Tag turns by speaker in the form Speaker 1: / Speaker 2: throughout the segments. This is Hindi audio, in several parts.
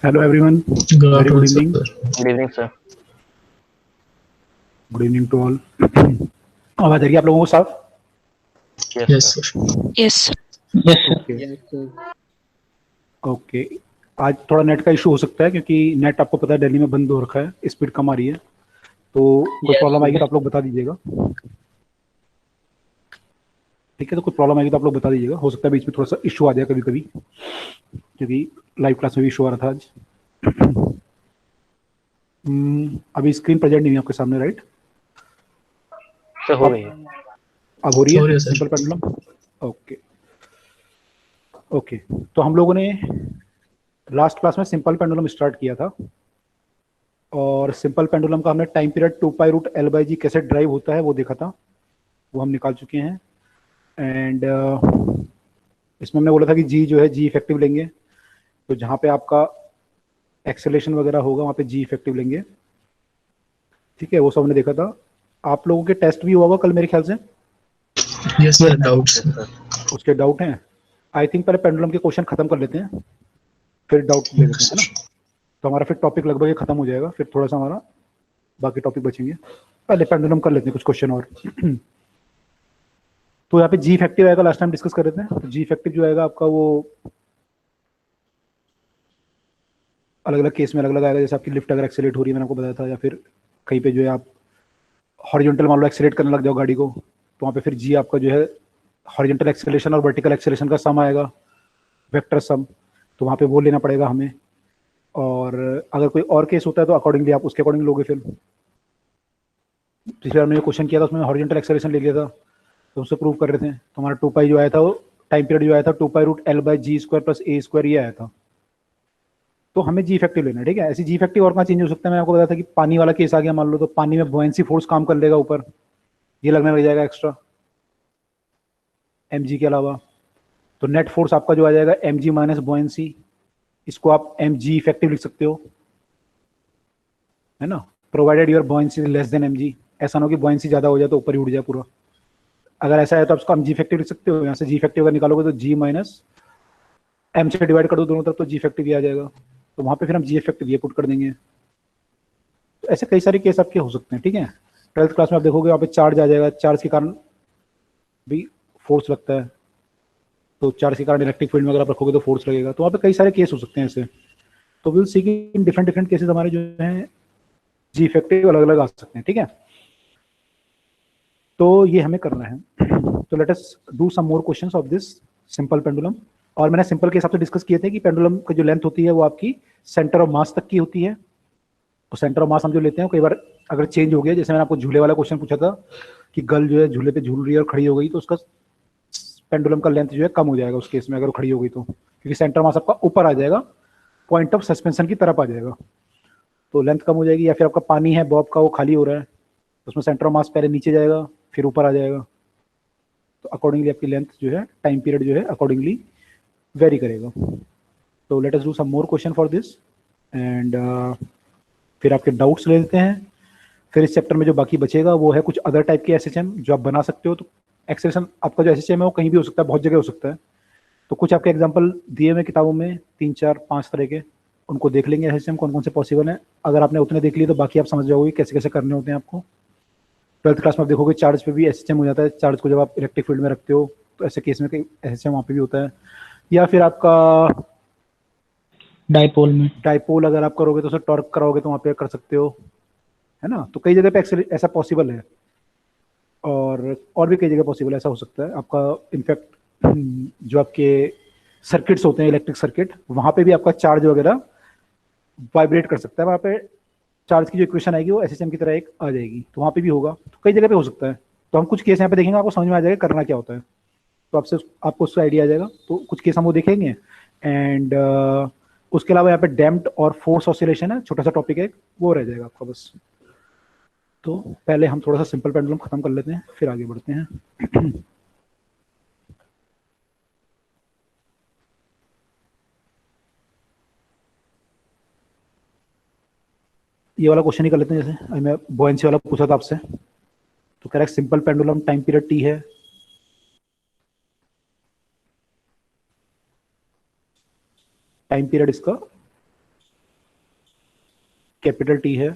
Speaker 1: Hello everyone,
Speaker 2: Good
Speaker 1: very good
Speaker 2: afternoon, sir.
Speaker 1: evening.
Speaker 3: Good evening, sir.
Speaker 1: Good evening to all. आवाज आ रही है आप लोगों को साफ?
Speaker 3: Yes,
Speaker 2: Yes,
Speaker 3: sir.
Speaker 2: sir.
Speaker 4: Yes.
Speaker 5: Yes, sir.
Speaker 1: Okay okay. आज थोड़ा नेट का इशू हो सकता है क्योंकि नेट आपको पता है दिल्ली में बंद हो रखा है, स्पीड कम आ रही है, तो कोई प्रॉब्लम आएगी तो आप लोग बता दीजिएगा। ठीक है, तो कोई प्रॉब्लम आएगी तो आप लोग बता दीजिएगा। हो सकता है बीच में थोड़ा सा इशू आ जाए कभी कभी, क्योंकि लाइव क्लास में भी इशू आ रहा था आज। अभी स्क्रीन प्रेजेंट नहीं है आपके सामने, राइट?
Speaker 3: सर हो गई है।
Speaker 1: अब हो रही
Speaker 2: हो रही
Speaker 1: है
Speaker 2: है, sir.
Speaker 1: Simple pendulum? Okay okay. तो हम लोगों ने लास्ट क्लास में सिंपल पेंडुलम स्टार्ट किया था, और सिंपल पेंडुलम का हमने टाइम पीरियड 2π√L/g कैसे ड्राइव होता है वो देखा था, वो हम निकाल चुके हैं। एंड इसमें हमने बोला था कि जी जो है जी इफेक्टिव लेंगे, तो जहाँ पे आपका एक्सेलेरेशन वगैरह होगा वहाँ पे जी इफेक्टिव लेंगे। ठीक है, वो सब हमने देखा था। आप लोगों के टेस्ट भी हुआ होगा कल मेरे ख्याल से,
Speaker 2: Yes, sir. Doubts.
Speaker 3: Yes, sir.
Speaker 1: उसके डाउट हैं। आई थिंक पहले पेंडुलम के क्वेश्चन खत्म कर लेते हैं, फिर डाउट ले लेते हैं, है ना? तो हमारा फिर टॉपिक लगभग ये खत्म हो जाएगा, फिर थोड़ा सा हमारा बाकी टॉपिक बचेंगे। पहले पेंडुलम कर लेते हैं कुछ क्वेश्चन और। तो यहाँ पे जी इफेक्टिव आएगा, लास्ट टाइम डिस्कस कर रहे थे। तो जी इफेक्टिव जो आएगा आपका वो अलग अलग केस में अलग अलग आएगा। जैसे आपकी लिफ्ट अगर एक्सेलेरेट हो रही है, मैंने आपको बताया था, या फिर कहीं पे जो है आप हॉरिजॉन्टल मान लो एक्सेलेरेट करने लग जाओ गाड़ी को, तो वहाँ पे फिर जी आपका जो है हॉरिजॉन्टल एक्सेलेरेशन और वर्टिकल एक्सेलेरेशन का सम आएगा, वेक्टर सम, तो वहाँ पे वो लेना पड़ेगा हमें। और अगर कोई और केस होता है तो अकॉर्डिंगली आप उसके अकॉर्डिंग लोगे। फिर पिछले बार मैंने क्वेश्चन किया था उसमें हॉरिजॉन्टल एक्सेलेरेशन ले लिया था, तो उससे प्रूव कर रहे थे। तो हमारा 2π जो आया था वो टाइम पीरियड जो आया था 2π√L/g² + a² ये आया था। तो हमें जी इफेक्टिव लेना है, ठीक है। ऐसी जी इफेक्टिव और कहाँ चेंज हो सकता है? मैं आपको बताया था कि पानी वाला केस आ गया मान लो, तो पानी में बॉयंसी फोर्स काम कर लेगा ऊपर, ये लगने लग जाएगा एक्स्ट्रा mg के अलावा। तो नेट फोर्स आपका जो आ जाएगा mg माइनस बॉयंसी, इसको आप mg इफेक्टिव लिख सकते हो, है ना, provided your buoyancy less than mg। ऐसा ना हो कि बॉयंसी ज्यादा हो जाए तो ऊपर ही उड़ जाए पूरा। अगर ऐसा है तो आप इसको जी इफेक्टिव लिख सकते हो। यहाँ से जी इफेक्टिव अगर निकालोगे तो जी माइनस एम से डिवाइड कर दो दोनों तरफ, तो जी इफेक्टिव ये आ जाएगा। तो वहाँ पे फिर हम जी इफेक्टिव ये पुट कर देंगे। तो ऐसे कई सारे केस आपके हो सकते हैं, ठीक है। 12th क्लास में आप देखोगे वहाँ पे चार्ज आ जाएगा, चार्ज के कारण भी फोर्स लगता है, तो चार्ज के कारण इलेक्ट्रिक फील्ड में अगर आप रखोगे तो फोर्स लगेगा। तो वहाँ पे कई सारे केस हो सकते हैं ऐसे। तो विल सी कि इन डिफरेंट डिफरेंट केसेस हमारे जो हैं जी इफेक्टिव अलग अलग आ सकते हैं, ठीक है। तो ये हमें करना है। तो let us do some more questions of this simple pendulum. और मैंने सिंपल के हिसाब से डिस्कस किए थे कि पेंडुलम की जो लेंथ होती है वो आपकी सेंटर ऑफ मास तक की होती है। तो सेंटर ऑफ मास हम जो लेते हैं कई बार अगर चेंज हो गया, जैसे मैंने आपको झूले वाला क्वेश्चन पूछा था कि गर्ल जो है झूले पे झूल रही है और खड़ी हो गई, तो उसका पेंडुलम का लेंथ जो है कम हो जाएगा उस केस में, अगर खड़ी हो गई तो, क्योंकि सेंटर मास आपका ऊपर आ जाएगा, पॉइंट ऑफ सस्पेंशन की तरफ आ जाएगा, तो लेंथ कम हो जाएगी। या फिर आपका पानी है बॉब का, वो खाली हो रहा है, तो उसमें सेंटर ऑफ मास पहले नीचे जाएगा फिर ऊपर आ जाएगा, तो अकॉर्डिंगली आपकी लेंथ जो है, टाइम पीरियड जो है अकॉर्डिंगली वेरी करेगा। तो let us do some more question for this, and फिर आपके डाउट्स ले लेते हैं। फिर इस चैप्टर में जो बाकी बचेगा वो है कुछ अदर टाइप के एसएचएम जो आप बना सकते हो। तो एक्सेलेरेशन आपका जो एसएचएम है वो कहीं भी हो सकता है, बहुत जगह हो सकता है। तो कुछ आपके एग्जांपल दिए हुए किताबों में 3 4 5 तरह के, उनको देख लेंगे एसएचएम कौन कौन से पॉसिबल है। अगर आपने उतने देख लिए तो बाकी आप समझ जाओगे कैसे कैसे करने होते हैं आपको। 12th क्लास में आप देखोगे चार्ज पे भी एसएचएम हो जाता है। चार्ज को जब आप इलेक्ट्रिक फील्ड में रखते हो तो ऐसे केस में एसएचएम वहाँ पे भी होता है। या फिर आपका डाइपोल अगर आप करोगे तो उसे टॉर्क कराओगे तो वहाँ पे कर सकते हो, है ना। तो कई जगह पे ऐसा पॉसिबल है, और भी कई जगह पॉसिबल ऐसा हो सकता है आपका। इनफैक्ट जो आपके सर्किट्स होते हैं, इलेक्ट्रिक सर्किट, वहाँ पे भी आपका चार्ज वगैरह वाइब्रेट कर सकता है। वहाँ पे चार्ज की जो इक्वेशन आएगी वो एसएचएम की तरह एक आ जाएगी, तो वहाँ पे भी होगा। तो कई जगह पे हो सकता है। तो हम कुछ केस यहाँ पे देखेंगे, आपको समझ में आ जाएगा करना क्या होता है, तो आपको उससे आइडिया आ जाएगा। तो कुछ केस हम वो देखेंगे। एंड उसके अलावा यहाँ पे डैम्प्ड और फोर्स ऑसिलेशन है, छोटा सा टॉपिक है, वो रह जाएगा आपका बस। तो पहले हम थोड़ा सा सिंपल पेंडुलम खत्म कर लेते हैं, फिर आगे बढ़ते हैं। ये वाला क्वेश्चन ही कर लेते हैं। जैसे अभी मैं बॉयंसी वाला पूछा था आपसे, तो कह रहा है simple pendulum time period T है, टाइम पीरियड इसका कैपिटल टी है,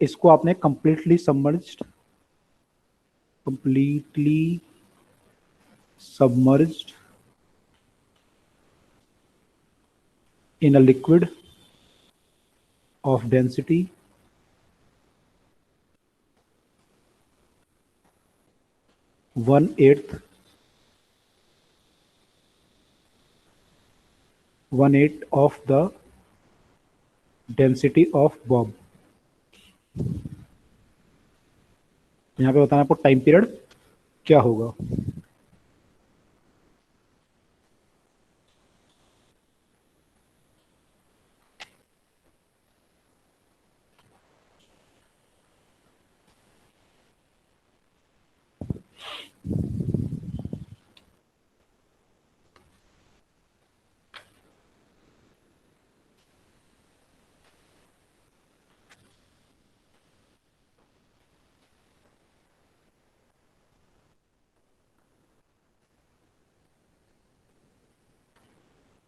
Speaker 1: इसको आपने completely submerged in a liquid of density 1/8 of the density of Bob. यहाँ पे बताना आपको टाइम पीरियड क्या होगा.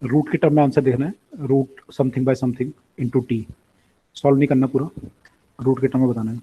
Speaker 1: रूट की टर्म में आंसर देखना है, root something by something into t. Solve नहीं करना पूरा, रूट के टर्म में बताना है.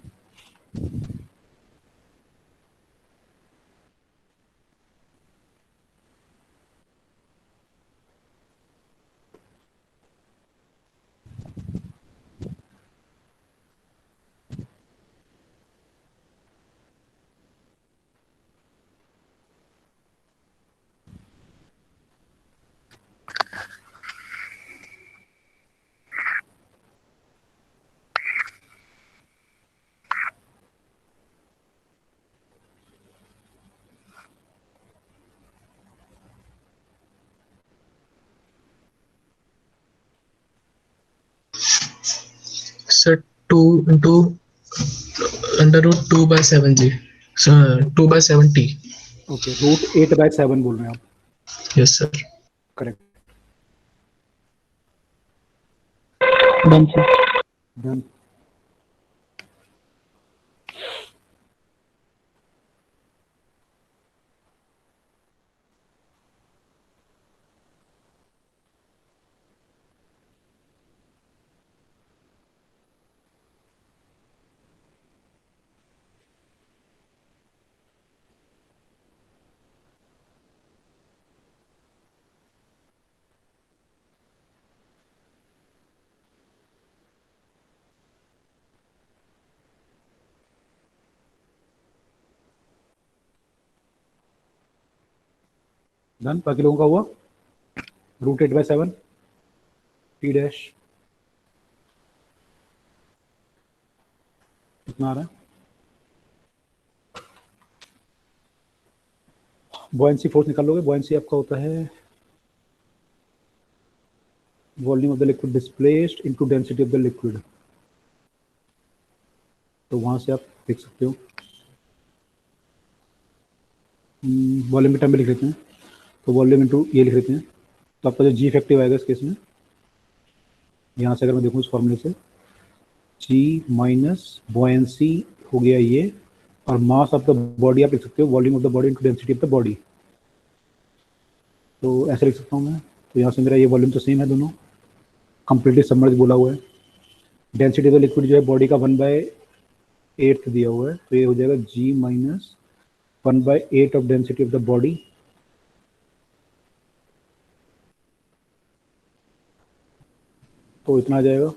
Speaker 2: Sir, 2 into under root 2 by 7g. So 2 by 7t.
Speaker 1: Okay, root 8/7 बोल रहे हैं आप.
Speaker 2: Yes, sir.
Speaker 1: Correct.
Speaker 4: Done, sir.
Speaker 1: Done. Done. बाकी लोगों का हुआ. रूट 8/7 टी डैश कितना आ रहा है. बॉयंसी फोर्स निकाल लोगे. बॉयंसी आपका होता है volume of the liquid displaced into density of the liquid. तो वहां से आप देख सकते हो. वॉल्यूम के टाइम में लिख लेते हैं, तो वॉल्यूम इनटू ये लिख लेते हैं. तो आपका जो जी इफेक्टिव आएगा इस केस में, यहाँ से अगर मैं देखूँ इस फॉर्मूले से, जी माइनस बॉयंसी हो गया ये, और मास ऑफ द बॉडी आप लिख सकते हो volume of the body into density of the body. तो ऐसे लिख सकता हूँ मैं. तो यहाँ से मेरा ये वॉल्यूम तो सेम है, दोनों कंप्लीटली सबमर्ज बोला हुआ है. डेंसिटी ऑफ द लिक्विड जो है बॉडी का 1/8 दिया हुआ है, तो ये हो जाएगा G minus 1/8 of density of the body. तो इतना आ जाएगा.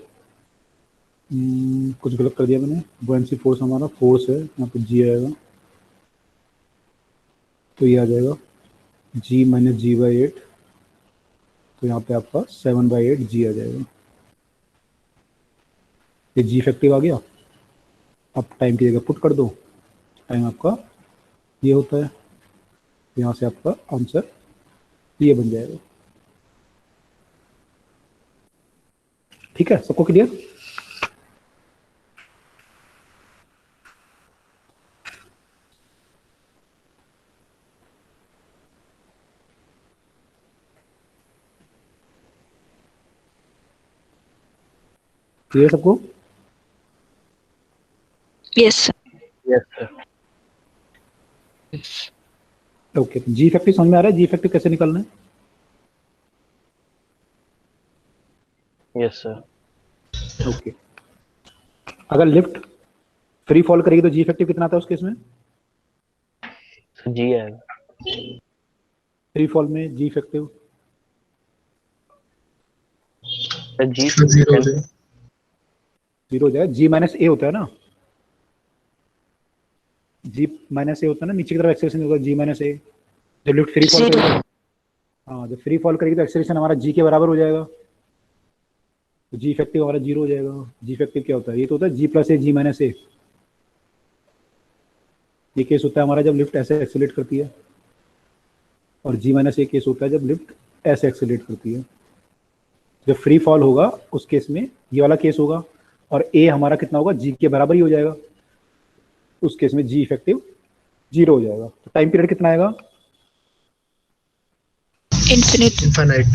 Speaker 1: कुछ गलत कर दिया मैंने. बॉयंसी फोर्स हमारा फोर्स है, यहाँ पे जी आएगा, तो ये आ जाएगा जी माइनस g/8. तो यहाँ पे आपका 7/8 जी आ जाएगा. ये जी इफेक्टिव आ गया. अब टाइम की जगह पुट कर दो, टाइम आपका ये होता है. यहाँ से आपका आंसर ये बन जाएगा. ठीक है, सबको क्लियर. क्लियर सबको.
Speaker 4: Yes, sir.
Speaker 3: Yes, sir.
Speaker 1: Okay, G effective समझ में आ रहा है. जी इफेक्टिव कैसे निकालना है.
Speaker 3: Yes, sir.
Speaker 1: ओके, अगर लिफ्ट फ्री फॉल करेगी तो जी इफेक्टिव कितना आता है उस केस में?
Speaker 3: So G आएगा.
Speaker 1: फ्री फॉल में जी इफेक्टिव
Speaker 3: Sir, G
Speaker 2: जीरो हो जाएगा.
Speaker 1: जीरो हो जाएगा. जी माइनस ए होता है ना, जी माइनस ए होता है ना, नीचे की तरफ एक्सेलरेशन होगा जी माइनस ए. जब लिफ्ट फ्री फॉल
Speaker 4: Zero.
Speaker 1: करेगी, हाँ जब फ्री फॉल करेगी तो एक्सेलरेशन हमारा जी के बराबर हो जाएगा, तो जी इफेक्टिव हमारा जीरो हो जाएगा. जी इफेक्टिव क्या होता है? ये तो होता है जी प्लस ए जी माइनस ए. ये केस होता है हमारा जब लिफ्ट ऐसे एक्सेलरेट करती है, और जी माइनस ए केस होता है जब लिफ्ट ऐसे एक्सेलरेट करती है. जब फ्री फॉल होगा उस केस में ये वाला केस होगा, और ए हमारा कितना होगा? जी के बराबर ही हो जाएगा. उस केस में जी इफेक्टिव जीरो हो जाएगा. तो टाइम पीरियड कितना आएगा?
Speaker 4: Infinite.
Speaker 2: इनफाइनाइट.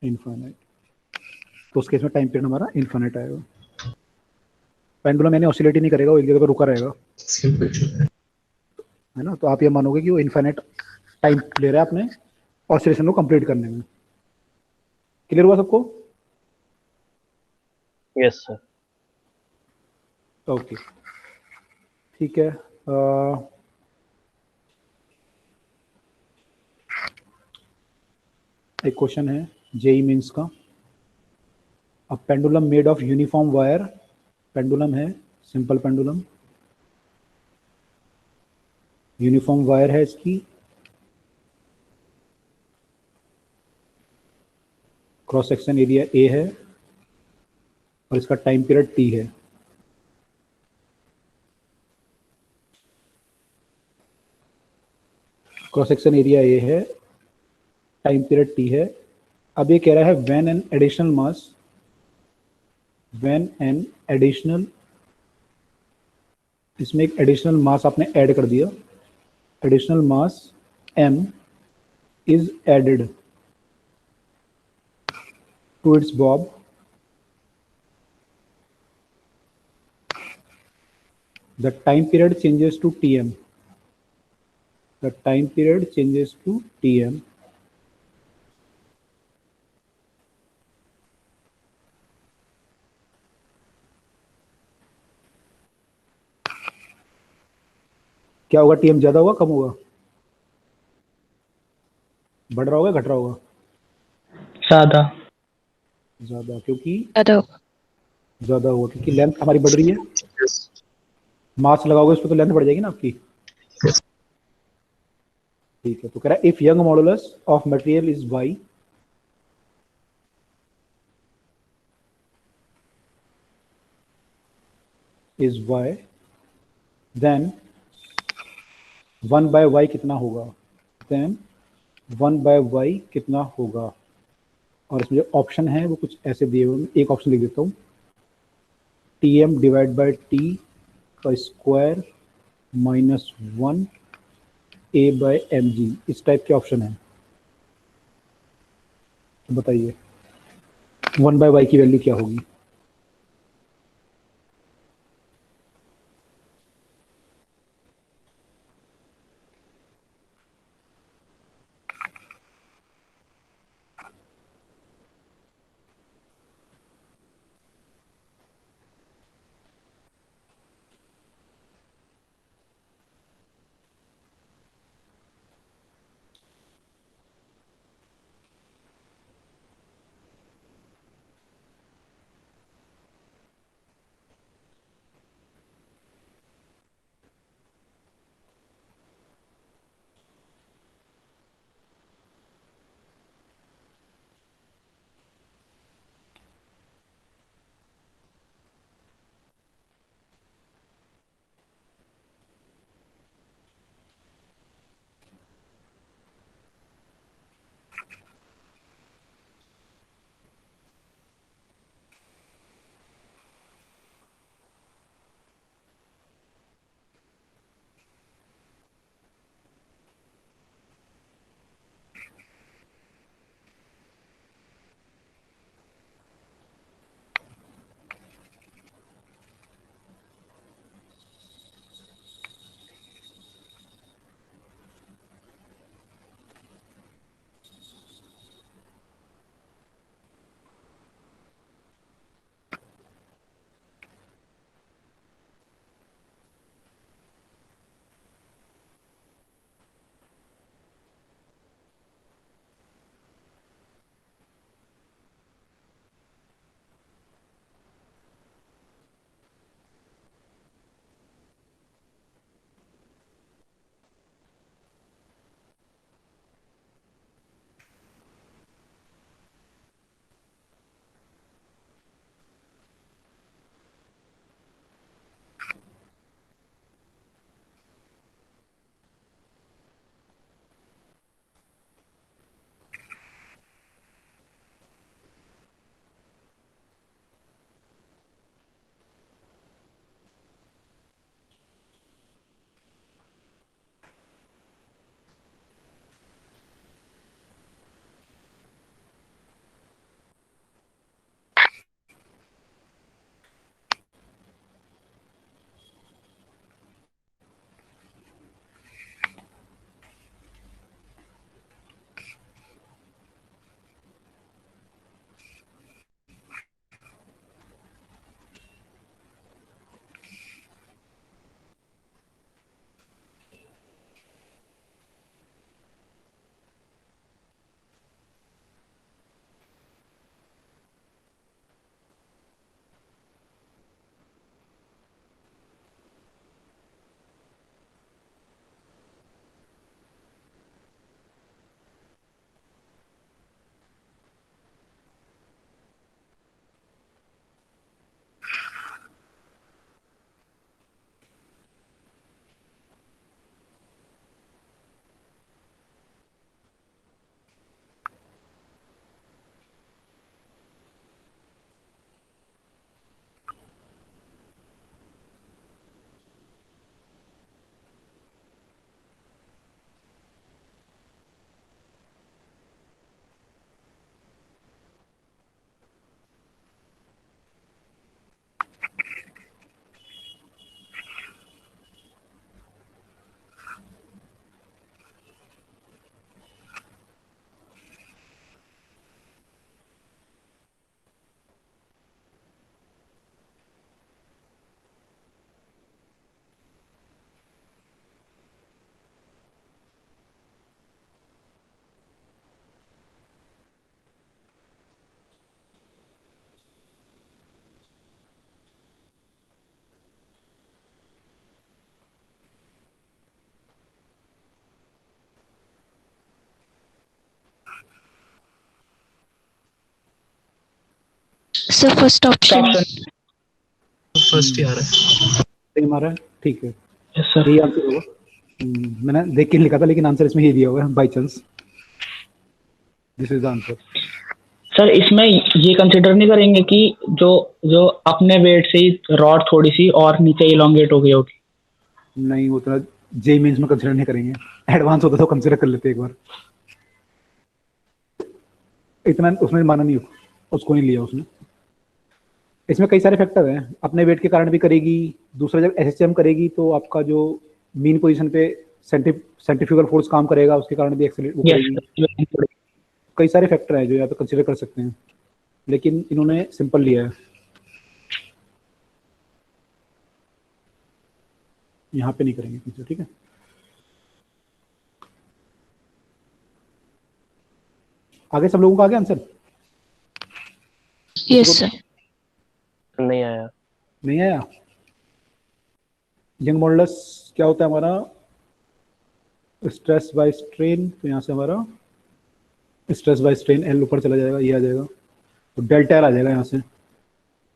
Speaker 1: इनफाइनाइट. तो उस केस में टाइम पीरियड हमारा इनफाइनाइट आएगा. पेंडुलम यानी ऑसिलेट ही नहीं करेगा, वो एक जगह पर रुका रहेगा,
Speaker 2: सिंपल.
Speaker 1: है ना. तो आप ये मानोगे कि वो इनफाइनाइट टाइम ले रहा है अपने ऑसिलेशन को कंप्लीट करने में. क्लियर हुआ सबको?
Speaker 3: Yes, sir.
Speaker 1: ओके, ठीक है. एक क्वेश्चन है जेई मीन्स का. A pendulum made of uniform wire. Pendulum है, सिंपल पेंडुलम, यूनिफॉर्म वायर है इसकी, क्रॉस सेक्शन एरिया ए है, और इसका टाइम पीरियड टी है. क्रॉस सेक्शन एरिया ए है, टाइम पीरियड टी है. अब ये कह रहा है when an additional mass, when an additional, इसमें एक एडिशनल मास आपने ऐड कर दिया. Additional mass m is added to its bob, the time period changes to tm. The time period changes to tm. क्या होगा? टीएम ज्यादा होगा कम होगा? बढ़ रहा होगा घट रहा होगा?
Speaker 4: Zada.
Speaker 1: ज्यादा, क्योंकि
Speaker 4: Zada.
Speaker 1: ज्यादा होगा क्योंकि लेंथ हमारी बढ़ रही है.
Speaker 2: यस.
Speaker 1: मास लगाओगे उस पर तो लेंथ बढ़ जाएगी ना आपकी. ठीक है, तो कह रहा है if young modulus of material is y, is y, then 1/y कितना होगा? देन 1/y कितना होगा? और इसमें जो ऑप्शन है वो कुछ ऐसे दिए हुए हैं. एक ऑप्शन लिख देता हूँ, tm डिवाइड बाय t का square minus 1 a by mg. इस टाइप के ऑप्शन है. तो बताइए 1/y की वैल्यू क्या होगी?
Speaker 4: Sir first option.
Speaker 2: फर्स्ट ही आ रहा है।
Speaker 1: सही हमारा है, ठीक है,
Speaker 4: यस सर।
Speaker 1: यही आंसर होगा। मैंने देख के नहीं लिखा था, लेकिन आंसर इसमें ये दिया हुआ है, by chance this is the answer.
Speaker 5: Sir इसमें ये कंसिडर नहीं करेंगे कि जो जो अपने वेट से ही रॉड थोड़ी सी और नीचे इलोंगेट हो गई होगी?
Speaker 1: नहीं, वो तो जे मीन्स में कंसिडर नहीं करेंगे, एडवांस होता तो कंसिडर कर लेते एक बार। इतना उसने माना नहीं, उसको नहीं लिया उसने। इसमें कई सारे फैक्टर हैं, अपने वेट के कारण भी करेगी, दूसरा जब एसएचएम करेगी तो आपका जो मीन पोजीशन पे सेंट्रीफ्यूगल फोर्स काम करेगा, उसके कारण भी एक्सेलरेट वो करेगी। कई सारे फैक्टर हैं जो यहाँ पे कंसिडर कर सकते हैं, लेकिन इन्होंने सिंपल लिया है। यहाँ पे नहीं करेंगे कंसिडर, ठीक है। आगे सब लोगों का आ गया आंसर?
Speaker 4: Yes sir.
Speaker 3: नहीं आया।
Speaker 1: नहीं आया? यंग मॉडुलस क्या होता है हमारा? स्ट्रेस बाय स्ट्रेन, तो यहाँ से हमारा स्ट्रेस बाय स्ट्रेन एल ऊपर चला जाएगा, ये आ जाएगा, तो डेल्टा एल आ जाएगा यहाँ से।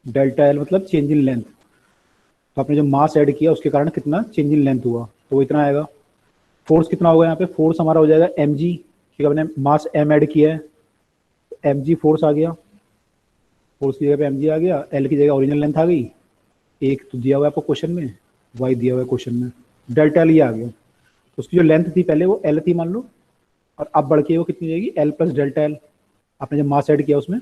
Speaker 1: डेल्टा एल मतलब चेंज इन लेंथ। तो आपने जो मास ऐड किया उसके कारण कितना चेंज इन लेंथ हुआ, तो वो इतना आएगा। फोर्स कितना होगा यहाँ पे? फोर्स हमारा हो जाएगा एम जी, ठीक है, आपने मास एम ऐड किया है, एम जी फोर्स आ गया, फोर्स की जगह पे एम जी आ गया, एल की जगह ओरिजिनल लेंथ आ गई, एक तो दिया हुआ है आपको क्वेश्चन में, वाई दिया हुआ है क्वेश्चन में, डेल्टा एल ये आ गया। तो उसकी जो लेंथ थी पहले वो एल थी मान लो, और अब बढ़ के वो कितनी जाएगी? L plus delta L. आपने जब मास ऐड किया उसमें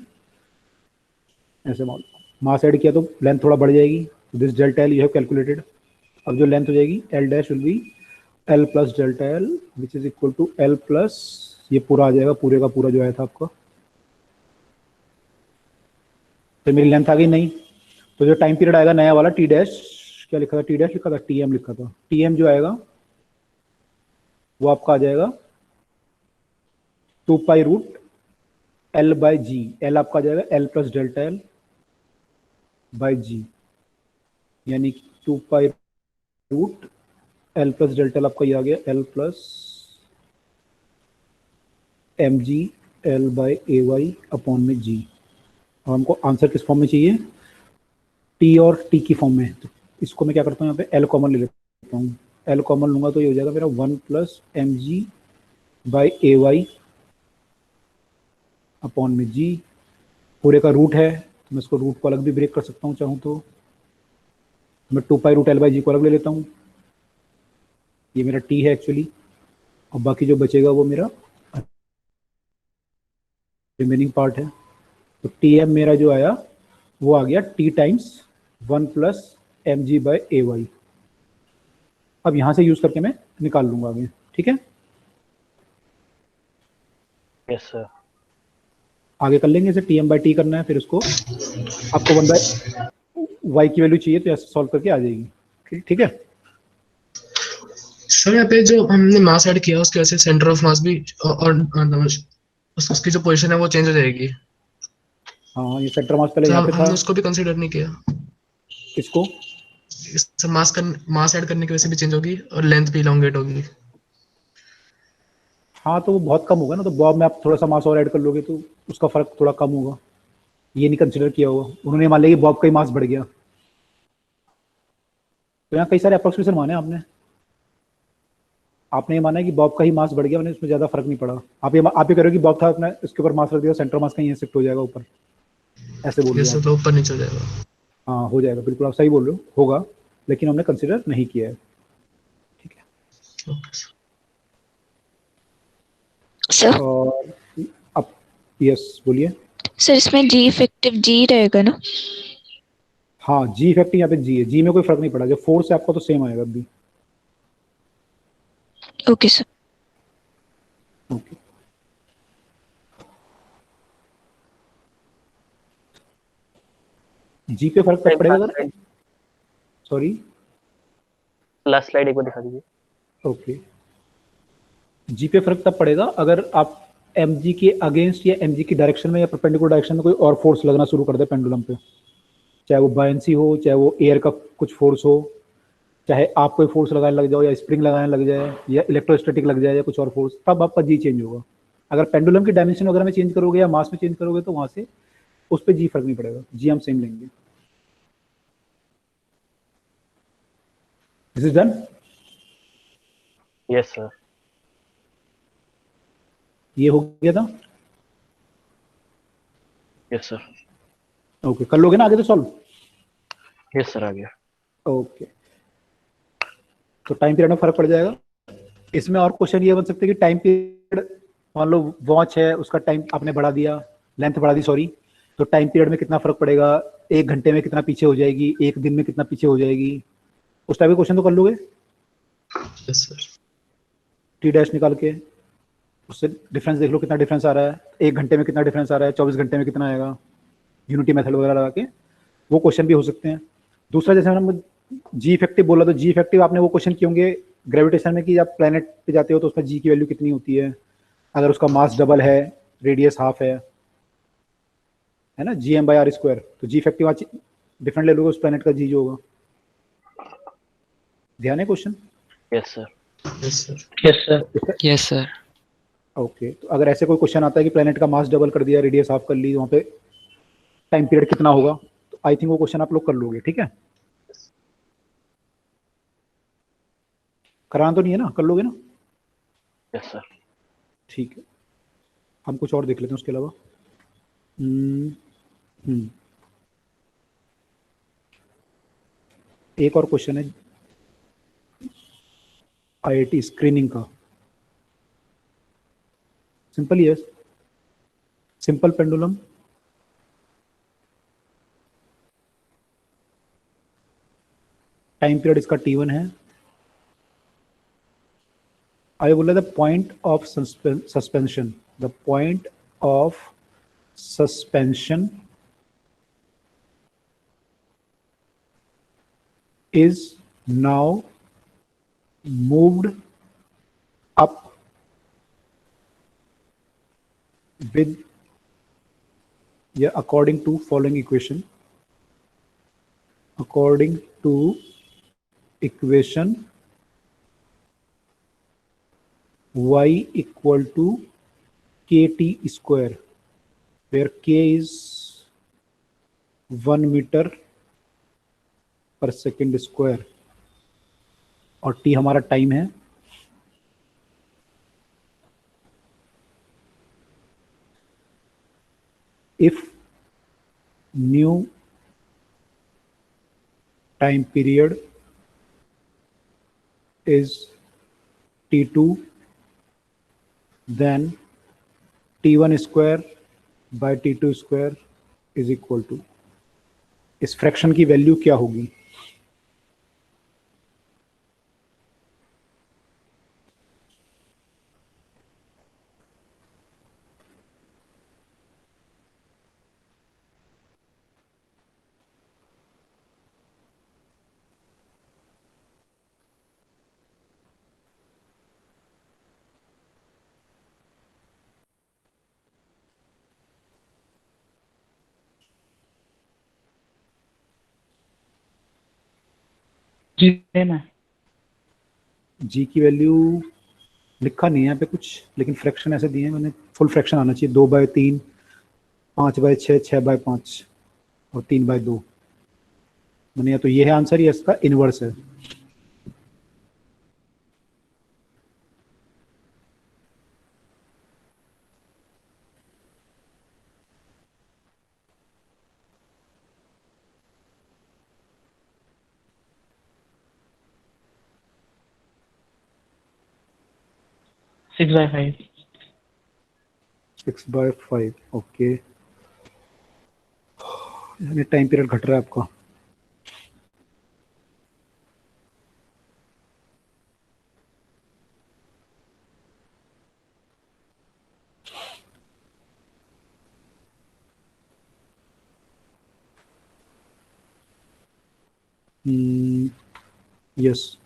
Speaker 1: ऐसे मान लो, मास ऐड किया तो लेंथ थोड़ा बढ़ जाएगी, this delta L you have calculated. अब जो लेंथ हो जाएगी L dash will be L plus delta L which is equal to L plus, ये पूरा आ जाएगा, पूरे का पूरा जो आया था आपका। तो मेरी लेंथ आ गई नहीं, तो जो टाइम पीरियड आएगा नया वाला टी डैश, क्या लिखा था? टी डैश लिखा था, टी एम लिखा था। टी एम जो आएगा वो आपका आ जाएगा 2 pi root L by G. L आपका आ जाएगा L plus delta L by G, यानी 2 pi root L plus delta L आपका ये आ गया L plus M G L by A Y upon में जी। और हमको आंसर किस फॉर्म में चाहिए? टी और टी की फॉर्म में। तो इसको मैं क्या करता हूँ, यहाँ पे एल कॉमन ले लेता हूँ। एल कॉमन लूंगा तो ये हो जाएगा मेरा 1 plus M G by A Y upon में जी, पूरे का रूट है तो मैं इसको रूट को अलग भी ब्रेक कर सकता हूँ चाहूँ तो। मैं 2 पाई रूट एल बाई जी को अलग ले लेता हूँ, ये मेरा टी है एक्चुअली, और बाकी जो बचेगा वो मेरा रिमेनिंग पार्ट है। तो टी एम मेरा जो आया वो आ गया T times 1 plus M G by A Y. अब यहाँ से यूज करके मैं निकाल लूंगा आगे, ठीक है।
Speaker 3: Yes sir.
Speaker 1: आगे कर लेंगे, इसे टी एम बाई टी करना है, फिर उसको आपको 1 बाई वाई की वैल्यू चाहिए तो ऐसे सॉल्व करके आ जाएगी, ठीक है।
Speaker 2: सर यहाँ पे जो हमने मास ऐड किया उसकी वजह से सेंटर ऑफ मास भी और उसकी जो पोजीशन है वो चेंज हो जाएगी।
Speaker 1: हाँ, ये सेंटर मास पहले
Speaker 2: तो
Speaker 1: यहाँ पे था,
Speaker 2: हमने उसको भी कंसीडर नहीं किया।
Speaker 1: इसको
Speaker 2: इससे मास ऐड करने की वजह से भी चेंज होगी और लेंथ भी इलोंगेट होगी।
Speaker 1: हाँ, तो वो बहुत कम होगा ना, तो बॉब में आप थोड़ा सा मास और ऐड कर लोगे तो उसका फर्क थोड़ा कम होगा, ये नहीं कंसिडर किया होगा उन्होंने। मान लिया कि बॉब का ही मास बढ़ गया, तो यहाँ कई सारे अप्रोक्सीमेशन माने आपने ये माना है कि बॉब का ही मास बढ़ गया, मैंने इसमें ज्यादा फर्क नहीं पड़ा। आप ये कह रहे हो कि बॉब था, अपने इसके ऊपर मास रख दिया, सेंटर मास कहीं शिफ्ट हो जाएगा ऊपर, ऐसे बोल रहे हो।
Speaker 2: तो ऊपर नीचे हो जाएगा।
Speaker 1: हाँ, हो जाएगा, बिल्कुल आप सही बोल रहे हो, होगा, लेकिन हमने कंसिडर नहीं किया है, ठीक है।
Speaker 4: सर
Speaker 1: और अब यस बोलिए।
Speaker 4: सर इसमें जी इफेक्टिव जी रहेगा ना?
Speaker 1: हाँ, जी इफेक्टिव यहाँ पे जी है, जी में कोई फर्क नहीं पड़ा, जो फोर्स है आपका तो सेम आएगा अभी।
Speaker 4: Okay sir.
Speaker 1: ओके, जी पे फर्क तब पड़ेगा अगर, सॉरी
Speaker 3: लास्ट स्लाइड एक बार दिखा दीजिए।
Speaker 1: ओके, जी पे फर्क तब पड़ेगा अगर आप एम जी के अगेंस्ट या एम जी की डायरेक्शन में या परपेंडिकुलर डायरेक्शन में कोई और फोर्स लगना शुरू कर दे पेंडुलम पे, चाहे वो बायंसी हो, चाहे वो एयर का कुछ फोर्स हो, चाहे आप कोई फोर्स लगाने लग जाओ या स्प्रिंग लगाने लग जाए या इलेक्ट्रोस्टैटिक लग जाए या कुछ और फोर्स, तब आपका जी चेंज होगा। अगर पेंडुलम की डायमेंशन वगैरह में चेंज करोगे या मास में चेंज करोगे तो वहाँ से उस पर जी फर्क नहीं पड़ेगा, जी हम सेम लेंगे। This is done.
Speaker 3: Yes sir.
Speaker 1: ये हो गया था।
Speaker 3: Yes sir.
Speaker 1: ओके, कर लोगे ना आगे तो सॉल्व।
Speaker 3: यस सर, आ गया।
Speaker 1: ओके, तो टाइम पीरियड में फर्क पड़ जाएगा। इसमें और क्वेश्चन ये बन सकते हैं कि टाइम पीरियड, मान लो वॉच है, उसका टाइम आपने बढ़ा दिया, लेंथ बढ़ा दी सॉरी, तो टाइम पीरियड में कितना फर्क पड़ेगा, 1 घंटे में कितना पीछे हो जाएगी, 1 दिन में कितना पीछे हो जाएगी, उस टाइप के क्वेश्चन तो कर लोगे।
Speaker 2: Yes sir.
Speaker 1: टी डैश निकाल के उससे डिफरेंस देख लो कितना डिफरेंस आ रहा है, 1 घंटे में कितना डिफरेंस आ रहा है, 24 घंटे में कितना आएगा, यूनिटी मेथड वगैरह लगा के वो क्वेश्चन भी हो सकते हैं। दूसरा, जैसे मैंने जी इफेक्टिव बोला, तो जी इफेक्टिव आपने वो क्वेश्चन किए होंगे ग्रेविटेशन में कि आप प्लेनेट पे जाते हो तो उसमें जी की वैल्यू कितनी होती है, अगर उसका मास डबल है, रेडियस हाफ है ना, G M by R square, तो जी इफेक्टिव आज डिफरेंट ले लोगे उस प्लेनेट का जी जो होगा। ध्यान है question.
Speaker 3: Yes sir.
Speaker 2: Yes sir.
Speaker 5: Yes sir.
Speaker 6: Yes sir.
Speaker 1: Okay, तो अगर ऐसे कोई क्वेश्चन आता है कि प्लेनेट का मास डबल कर दिया, रेडियस हाफ कर ली, वहाँ पे टाइम पीरियड कितना होगा, तो आई थिंक वो क्वेश्चन आप लोग कर लोगे। ठीक है, कराना तो नहीं है ना, कर लोगे ना।
Speaker 3: Yes sir.
Speaker 1: ठीक है, हम कुछ और देख लेते हैं उसके अलावा। हम्म, हम्म, एक और क्वेश्चन है आईआईटी स्क्रीनिंग का, सिंपल ही है। सिंपल पेंडुलम टाइम पीरियड इसका T1 है। आगे बोला the point of suspension, the point of suspension is now moved up with, yeah, according to following equation, according to equation y equal to kt square, where k is 1 meter per second square और t हमारा टाइम है। if new time period is t2, then t1 square by t2 square is equal to, इस फ्रैक्शन की वैल्यू क्या होगी।
Speaker 5: जी मैं
Speaker 1: जी की वैल्यू लिखा नहीं है यहाँ पे कुछ, लेकिन फ्रैक्शन ऐसे दिए हैं मैंने, फुल फ्रैक्शन आना चाहिए, 2/3, 5/6, 6/5 और 3/2। मैंने या तो ये है आंसर या इसका इनवर्स है।
Speaker 5: सिक्स बाय फाइव
Speaker 1: 6/5, ओके, यानी टाइम पीरियड घट रहा है आपका। यस,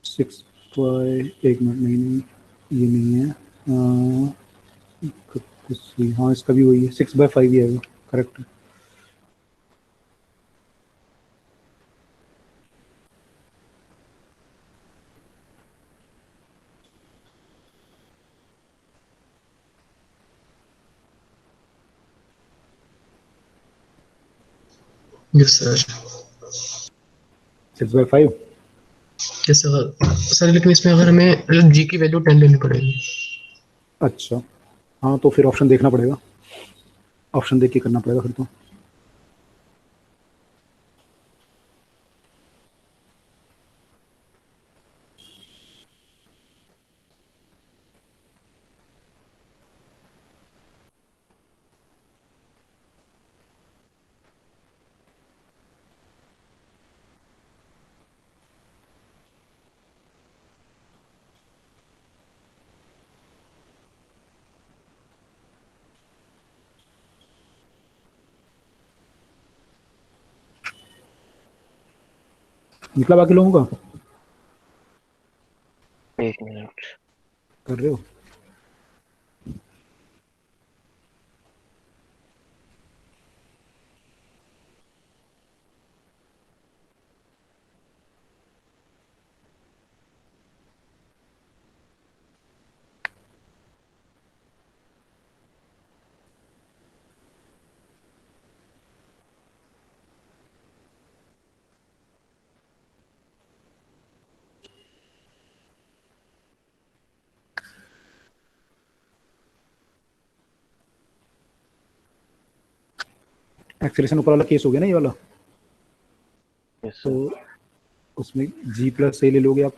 Speaker 1: 6 बाय, एक मिनट, नहीं ये नहीं है, 31, हाँ इसका भी वही है, 6/5 ही है, करेक्ट है।
Speaker 2: Yes sir.
Speaker 1: 6/5।
Speaker 2: Yes sir. Sir लेकिन इसमें अगर हमें जी की वैल्यू 10 लेनी पड़ेगी।
Speaker 1: अच्छा, हाँ तो फिर ऑप्शन देखना पड़ेगा, ऑप्शन देख के करना पड़ेगा फिर तो। निकला बाकी लोगों का?
Speaker 3: एक मिनट।
Speaker 1: कर रहे हो? एक्सेलेरेशन ऊपर वाला केस हो गया ना, ये वाला,
Speaker 3: यस
Speaker 1: तो
Speaker 3: सर।
Speaker 1: उसमें G+A ले लोगे आप।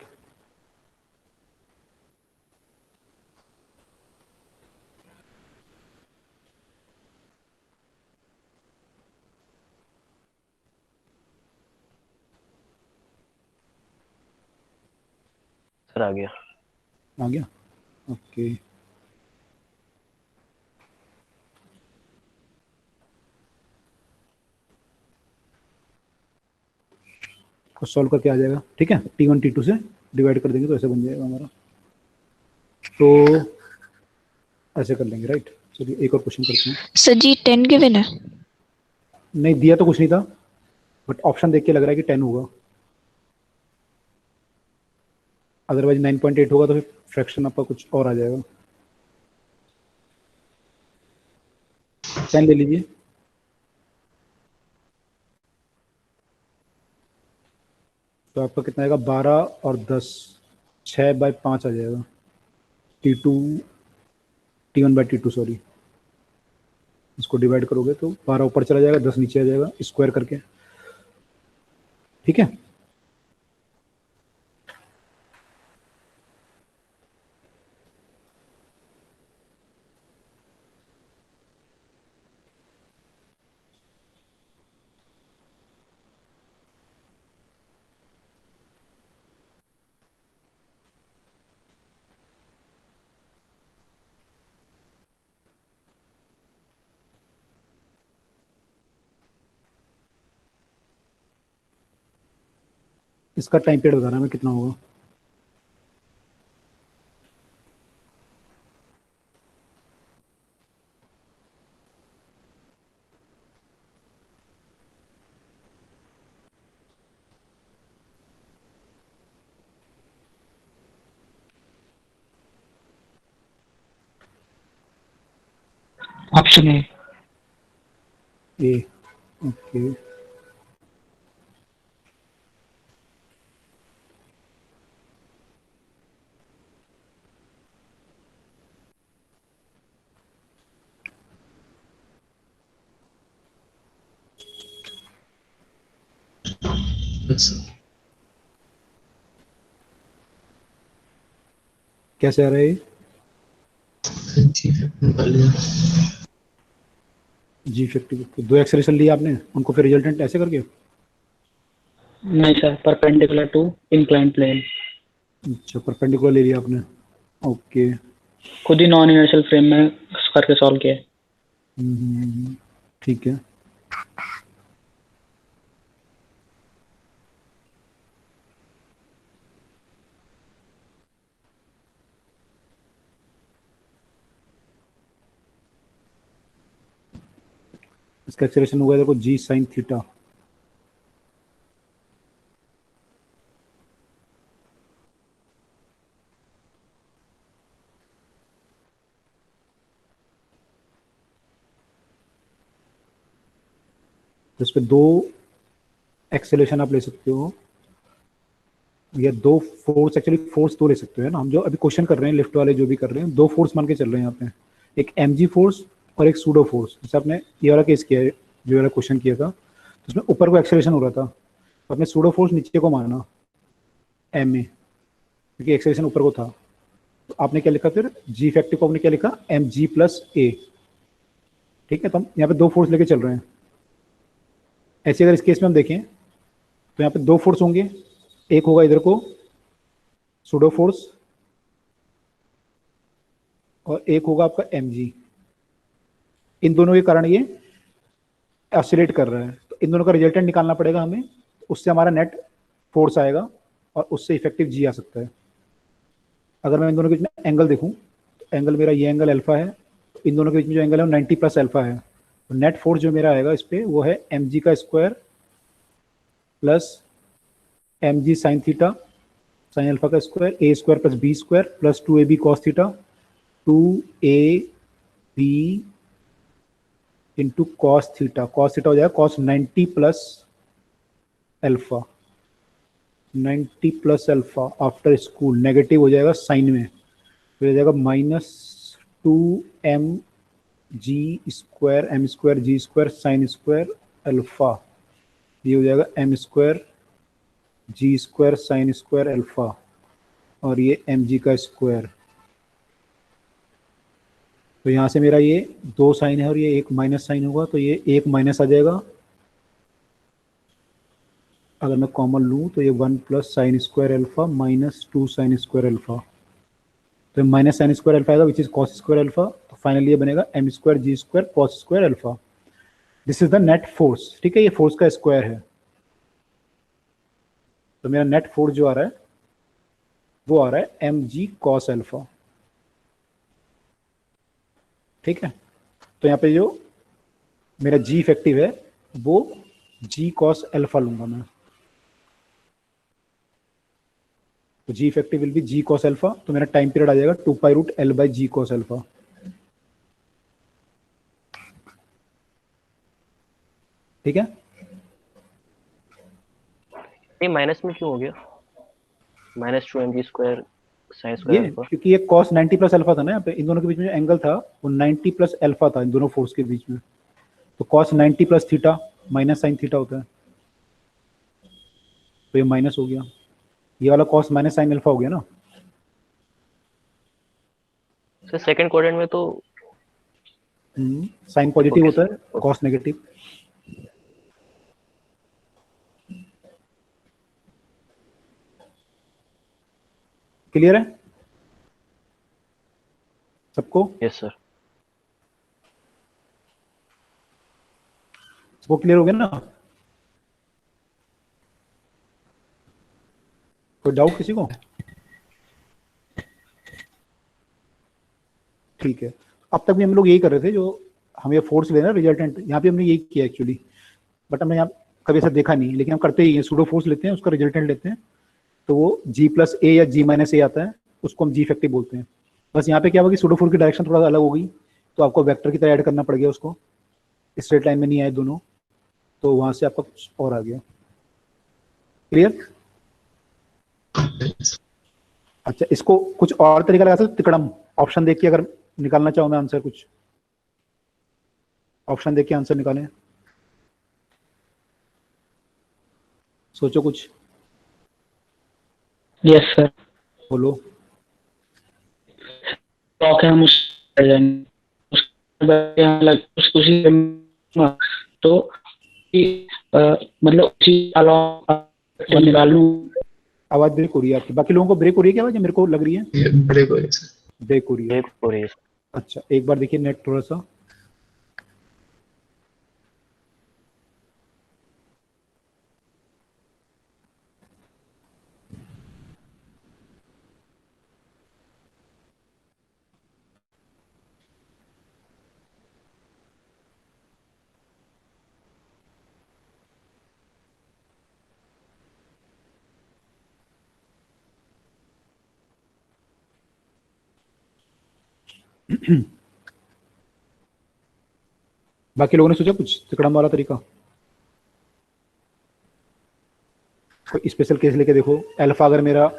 Speaker 3: सर आ गया।
Speaker 1: आ गया, ओके। को सॉल्व करके आ जाएगा, ठीक है। T1 T2 से डिवाइड कर देंगे तो ऐसे बन जाएगा हमारा, तो ऐसे कर लेंगे, राइट। चलिए एक और क्वेश्चन करते हैं।
Speaker 4: सर जी 10 गिवन है।
Speaker 1: नहीं दिया तो कुछ नहीं था, बट ऑप्शन देख के लग रहा है कि 10 होगा, अदरवाइज 9.8 होगा तो फिर फ्रैक्शन आपका कुछ और आ जाएगा। 10 ले लीजिए। तो आपका कितना आएगा, 12 और 10, 6/5 आ जाएगा। T2 T1/T2 सॉरी, इसको डिवाइड करोगे तो 12 ऊपर चला जाएगा, 10 नीचे आ जाएगा, स्क्वायर करके, ठीक है। इसका टाइम पीरियड बता रहा मैं कितना होगा।
Speaker 5: Option A.
Speaker 1: A, okay.
Speaker 2: Yes sir.
Speaker 1: कैसे आ रहा है ये?
Speaker 2: जी निकाल लिया।
Speaker 1: G50 दो एक्सेलेरेशन लिए आपने, उनको फिर रिजल्टेंट ऐसे करके।
Speaker 5: नहीं sir, perpendicular to inclined plane.
Speaker 1: अच्छा, परपेंडिकुलर ले लिया आपने, ओके।
Speaker 5: खुद ही नॉन इनर्शियल फ्रेम में करके सॉल्व किया है।
Speaker 1: ठीक है। इसका एक्सेलेरेशन होगा देखो G sin θ। तो इस पे दो एक्सेलरेशन आप ले सकते हो, या दो फोर्स, एक्चुअली फोर्स दो ले सकते हो है ना। हम जो अभी क्वेश्चन कर रहे हैं लिफ्ट वाले जो भी कर रहे हैं, दो फोर्स मान के चल रहे हैं यहाँ पे, एक mg फोर्स और एक सूडो फोर्स। जैसे आपने ये वाला केस किया है, जो वाला क्वेश्चन किया था, तो उसमें ऊपर को एक्सेलरेशन हो रहा था, तो आपने सूडो फोर्स नीचे को माना m में, क्योंकि एक्सेलरेशन ऊपर को था। तो आपने क्या लिखा फिर, जी इफेक्टिव को आपने क्या लिखा, mg प्लस a। ठीक है, तो हम यहाँ पे दो फोर्स लेके चल रहे हैं। ऐसे अगर इस केस में हम देखें तो यहाँ पे दो फोर्स होंगे, एक होगा इधर को सूडो फोर्स और एक होगा आपका mg। इन दोनों के कारण ये ऑसिलेट कर रहा है, तो इन दोनों का रिजल्टेंट निकालना पड़ेगा हमें, उससे हमारा नेट फोर्स आएगा और उससे इफेक्टिव जी आ सकता है। अगर मैं इन दोनों के बीच में एंगल देखूं, तो एंगल मेरा ये एंगल अल्फा है, तो इन दोनों के बीच में जो एंगल है वो 90 प्लस अल्फा है। तो नेट फोर्स जो मेरा आएगा इस पे वो है mg का square plus mg sine theta sine alpha का square A square plus B square plus 2ab cos theta 2ab into cos theta हो जाएगा cos 90 plus alpha, 90 plus alpha after school negative हो जाएगा साइन में, तो हो जाएगा -2mg square G square sine square alpha, ये हो जाएगा m square G square sine square alpha और ये mg का स्क्वायर। तो यहाँ से मेरा ये दो साइन है और ये एक माइनस साइन होगा, तो ये एक माइनस आ जाएगा। अगर मैं कॉमन लूँ तो ये 1 plus sine square alpha minus 2 sine square alpha, तो माइनस साइन स्क्वायर अल्फा आएगा which is cos square alpha. तो फाइनली ये बनेगा m square G square cos square alpha. This is the net force. ठीक है, ये फोर्स का स्क्वायर है। तो मेरा नेट फोर्स जो आ रहा है वो आ रहा है mg कॉस अल्फा। ठीक है, तो यहाँ पे जो मेरा g इफेक्टिव है वो g कॉस अल्फा लूंगा मैं, तो g effective will be g cos alpha. तो मेरा टाइम पीरियड आ जाएगा 2 pi root l by G cos alpha. ठीक है,
Speaker 3: ये माइनस में क्यों हो गया, -2mg स्क्वायर साइन
Speaker 1: ये
Speaker 3: स्क्वायर अल्फा?
Speaker 1: क्योंकि ये cos 90 प्लस अल्फा था ना, यहाँ पे इन दोनों के बीच में जो एंगल था वो 90 प्लस अल्फा था इन दोनों फोर्स के बीच में, तो cos 90 plus theta minus sine theta होता है, तो ये माइनस हो गया, ये वाला cos माइनस साइन अल्फा हो गया ना।
Speaker 3: सर सेकंड क्वाड्रेंट में तो
Speaker 1: साइन पॉजिटिव
Speaker 3: Okay,
Speaker 1: होता है, cos नेगेटिव। क्लियर है सबको?
Speaker 3: Yes sir.
Speaker 1: सबको क्लियर हो गया ना? कोई डाउट किसी को? ठीक है, अब तक भी हम लोग यही कर रहे थे, जो हम ये फोर्स लेना रिजल्टेंट, यहाँ पे हमने यही किया एक्चुअली, बट हमने यहाँ कभी ऐसा देखा नहीं, लेकिन हम करते ही हैं, सूडो फोर्स लेते हैं, उसका रिजल्टेंट लेते हैं, तो वो g प्लस ए या g माइनस ए आता है, उसको हम g इफेक्टिव बोलते हैं। बस यहाँ पे क्या होगा कि सूडो फोर्स की डायरेक्शन थोड़ा अलग होगी, तो आपको वेक्टर की तरह ऐड करना पड़ गया उसको, स्ट्रेट लाइन में नहीं आए दोनों, तो वहां से आपका कुछ और आ गया। क्लियर? अच्छा, इसको कुछ और तरीका लगा सकते, तिकड़म ऑप्शन देख के अगर निकालना चाहो मैं आंसर, कुछ ऑप्शन देख के आंसर निकालें, सोचो कुछ,
Speaker 5: यस सर।
Speaker 1: बोलो।
Speaker 5: टॉक है, हम उस उसी तो मतलब उसी अलॉन्ग निकाल लूं।
Speaker 1: आवाज ब्रेक हो रही है आपकी, बाकी लोगों को ब्रेक हो रही है क्या आवाज, या मेरे को लग रही है
Speaker 2: ये ब्रेक हो गया सर।
Speaker 1: ब्रेक हो रही है?
Speaker 3: एक हो रही है सर।
Speaker 1: अच्छा, एक बार देखिए नेट थोड़ा सा। बाकी लोगों ने सोचा कुछ तिकड़म वाला तरीका? तो स्पेशल केस लेके देखो, अल्फा अगर मेरा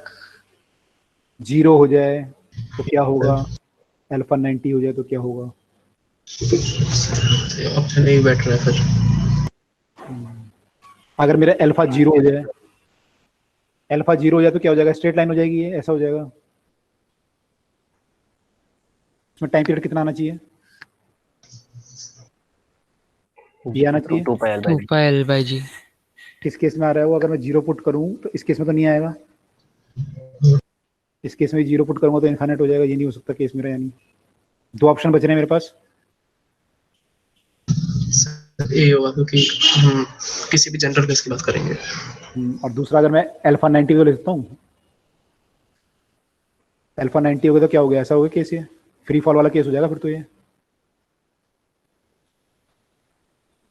Speaker 1: 0 हो जाए तो क्या होगा, अल्फा 90 हो जाए तो क्या होगा।
Speaker 2: ऑप्शन ए बैठ रहा है फिर।
Speaker 1: अगर मेरा अल्फा 0 हो जाए, अल्फा 0 हो जाए तो क्या हो जाएगा, स्ट्रेट लाइन हो जाएगी, ये ऐसा हो जाएगा। इसमें टाइम पीरियड कितना आना चाहिए, ये आना चाहिए।
Speaker 3: 2
Speaker 6: 2 pi L by G।
Speaker 1: किस केस में आ रहा है वो, अगर मैं 0 पुट करूं तो इस केस में तो नहीं आएगा, इस केस में 0 पुट करूंगा तो इनफाइनाइट हो जाएगा, ये नहीं हो सकता केस मेरा। यानी 2 ऑप्शन बच रहे हैं मेरे पास।
Speaker 2: सर ए होगा क्योंकि हम किसी भी जनरल केस की बात करेंगे।
Speaker 1: और दूसरा अगर मैं अल्फा 90 को ले सकता हूँ, अल्फा 90 हो गया तो क्या हो गया, ऐसा हो गया केस, ये फ्री फॉल वाला केस हो जाएगा फिर तो।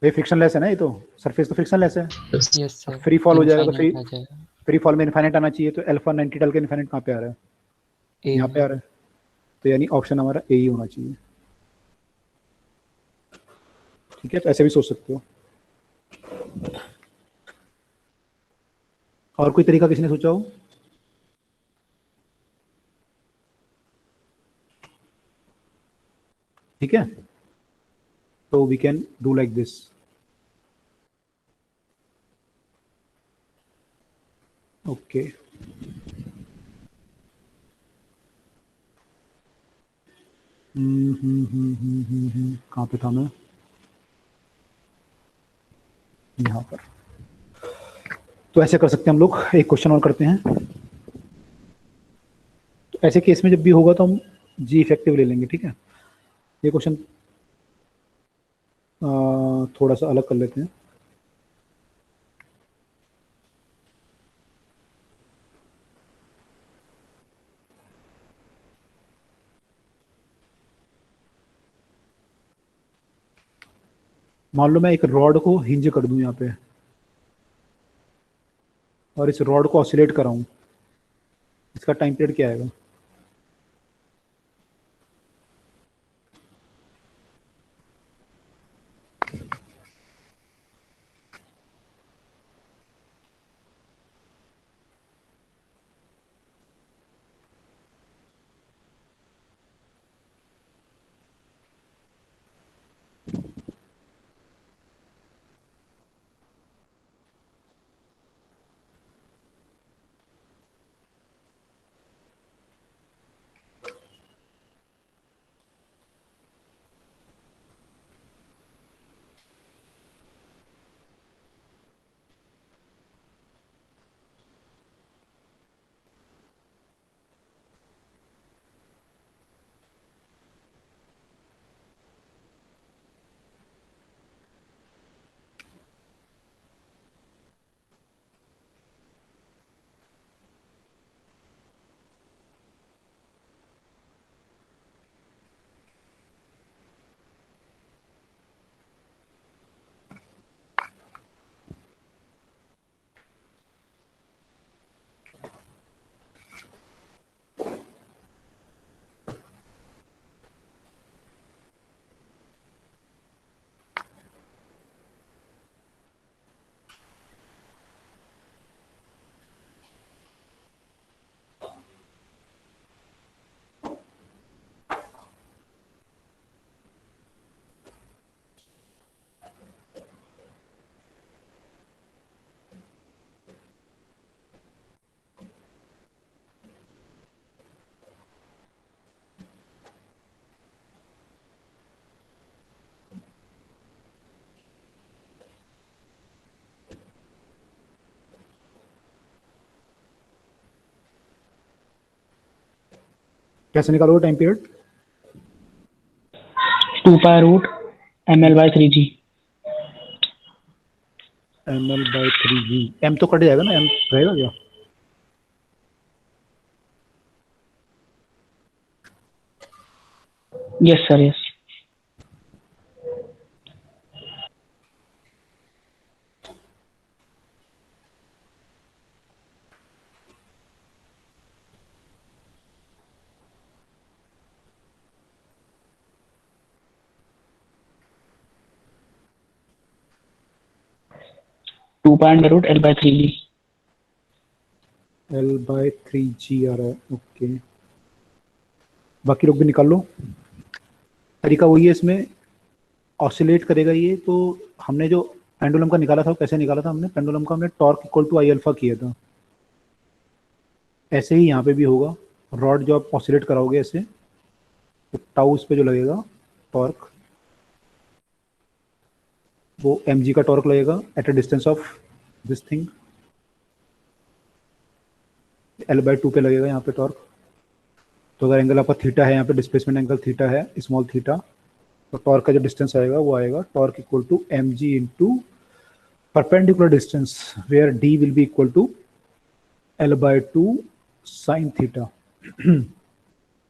Speaker 1: ये फ्रिक्शनलेस है ना, ये तो सरफेस तो फ्रिक्शनलेस है।
Speaker 6: Yes sir.
Speaker 1: फ्री फॉल हो जाएगा तो
Speaker 6: Infinite आ जाएगा।
Speaker 1: फ्री फॉल में इनफाइनाइट आना चाहिए, तो अल्फा 90 डाल के इनफाइनाइट कहाँ पे आ रहा है,
Speaker 6: ए
Speaker 1: यहाँ पे आ रहा है। तो यानी ऑप्शन हमारा ए ही होना चाहिए। ठीक है, तो ऐसे भी सोच सकते हो। और कोई तरीका किसी ने सोचा हो। ठीक है, तो we can do like this. Okay, कहाँ पे था मैं, यहाँ पर। तो ऐसे कर सकते हैं हम लोग, एक क्वेश्चन और करते हैं। तो ऐसे केस में जब भी होगा तो हम जी इफेक्टिव ले लेंगे। ठीक है, ये क्वेश्चन थोड़ा सा अलग कर लेते हैं। मान लो मैं एक रॉड को हिंज कर दूं यहाँ पे, और इस रॉड को ऑसिलेट कराऊं, इसका टाइम पीरियड क्या आएगा। कैसे निकालोगे time period.
Speaker 5: 2 pi root ml by 3g।
Speaker 1: ml/3g, m तो कट जाएगा ना, m रहेगा क्या।
Speaker 5: Yes sir, yes. Two pi under root L by 3g।
Speaker 1: L/3G आ रहा है, ओके। बाकी लोग भी निकाल लो। तरीका वही है, इसमें ऑसिलेट करेगा ये। तो हमने जो पेंडुलम का निकाला था वो कैसे निकाला था हमने? पेंडुलम का हमने torque equal to I alpha किया था। ऐसे ही यहाँ पे भी होगा। रॉड जो आप ऑसिलेट कराओगे ऐसे, तो टाउ उस पे जो लगेगा टॉर्क, वो mg का टॉर्क लगेगा at a distance of this thing. L/2 पे लगेगा यहाँ पे टॉर्क। तो अगर एंगल आपका थीटा है, यहाँ पे डिस्प्लेसमेंट एंगल थीटा है, स्मॉल थीटा, तो टॉर्क का जो डिस्टेंस आएगा वो आएगा torque equal to mg into perpendicular distance where d will be equal to L/2 sine theta.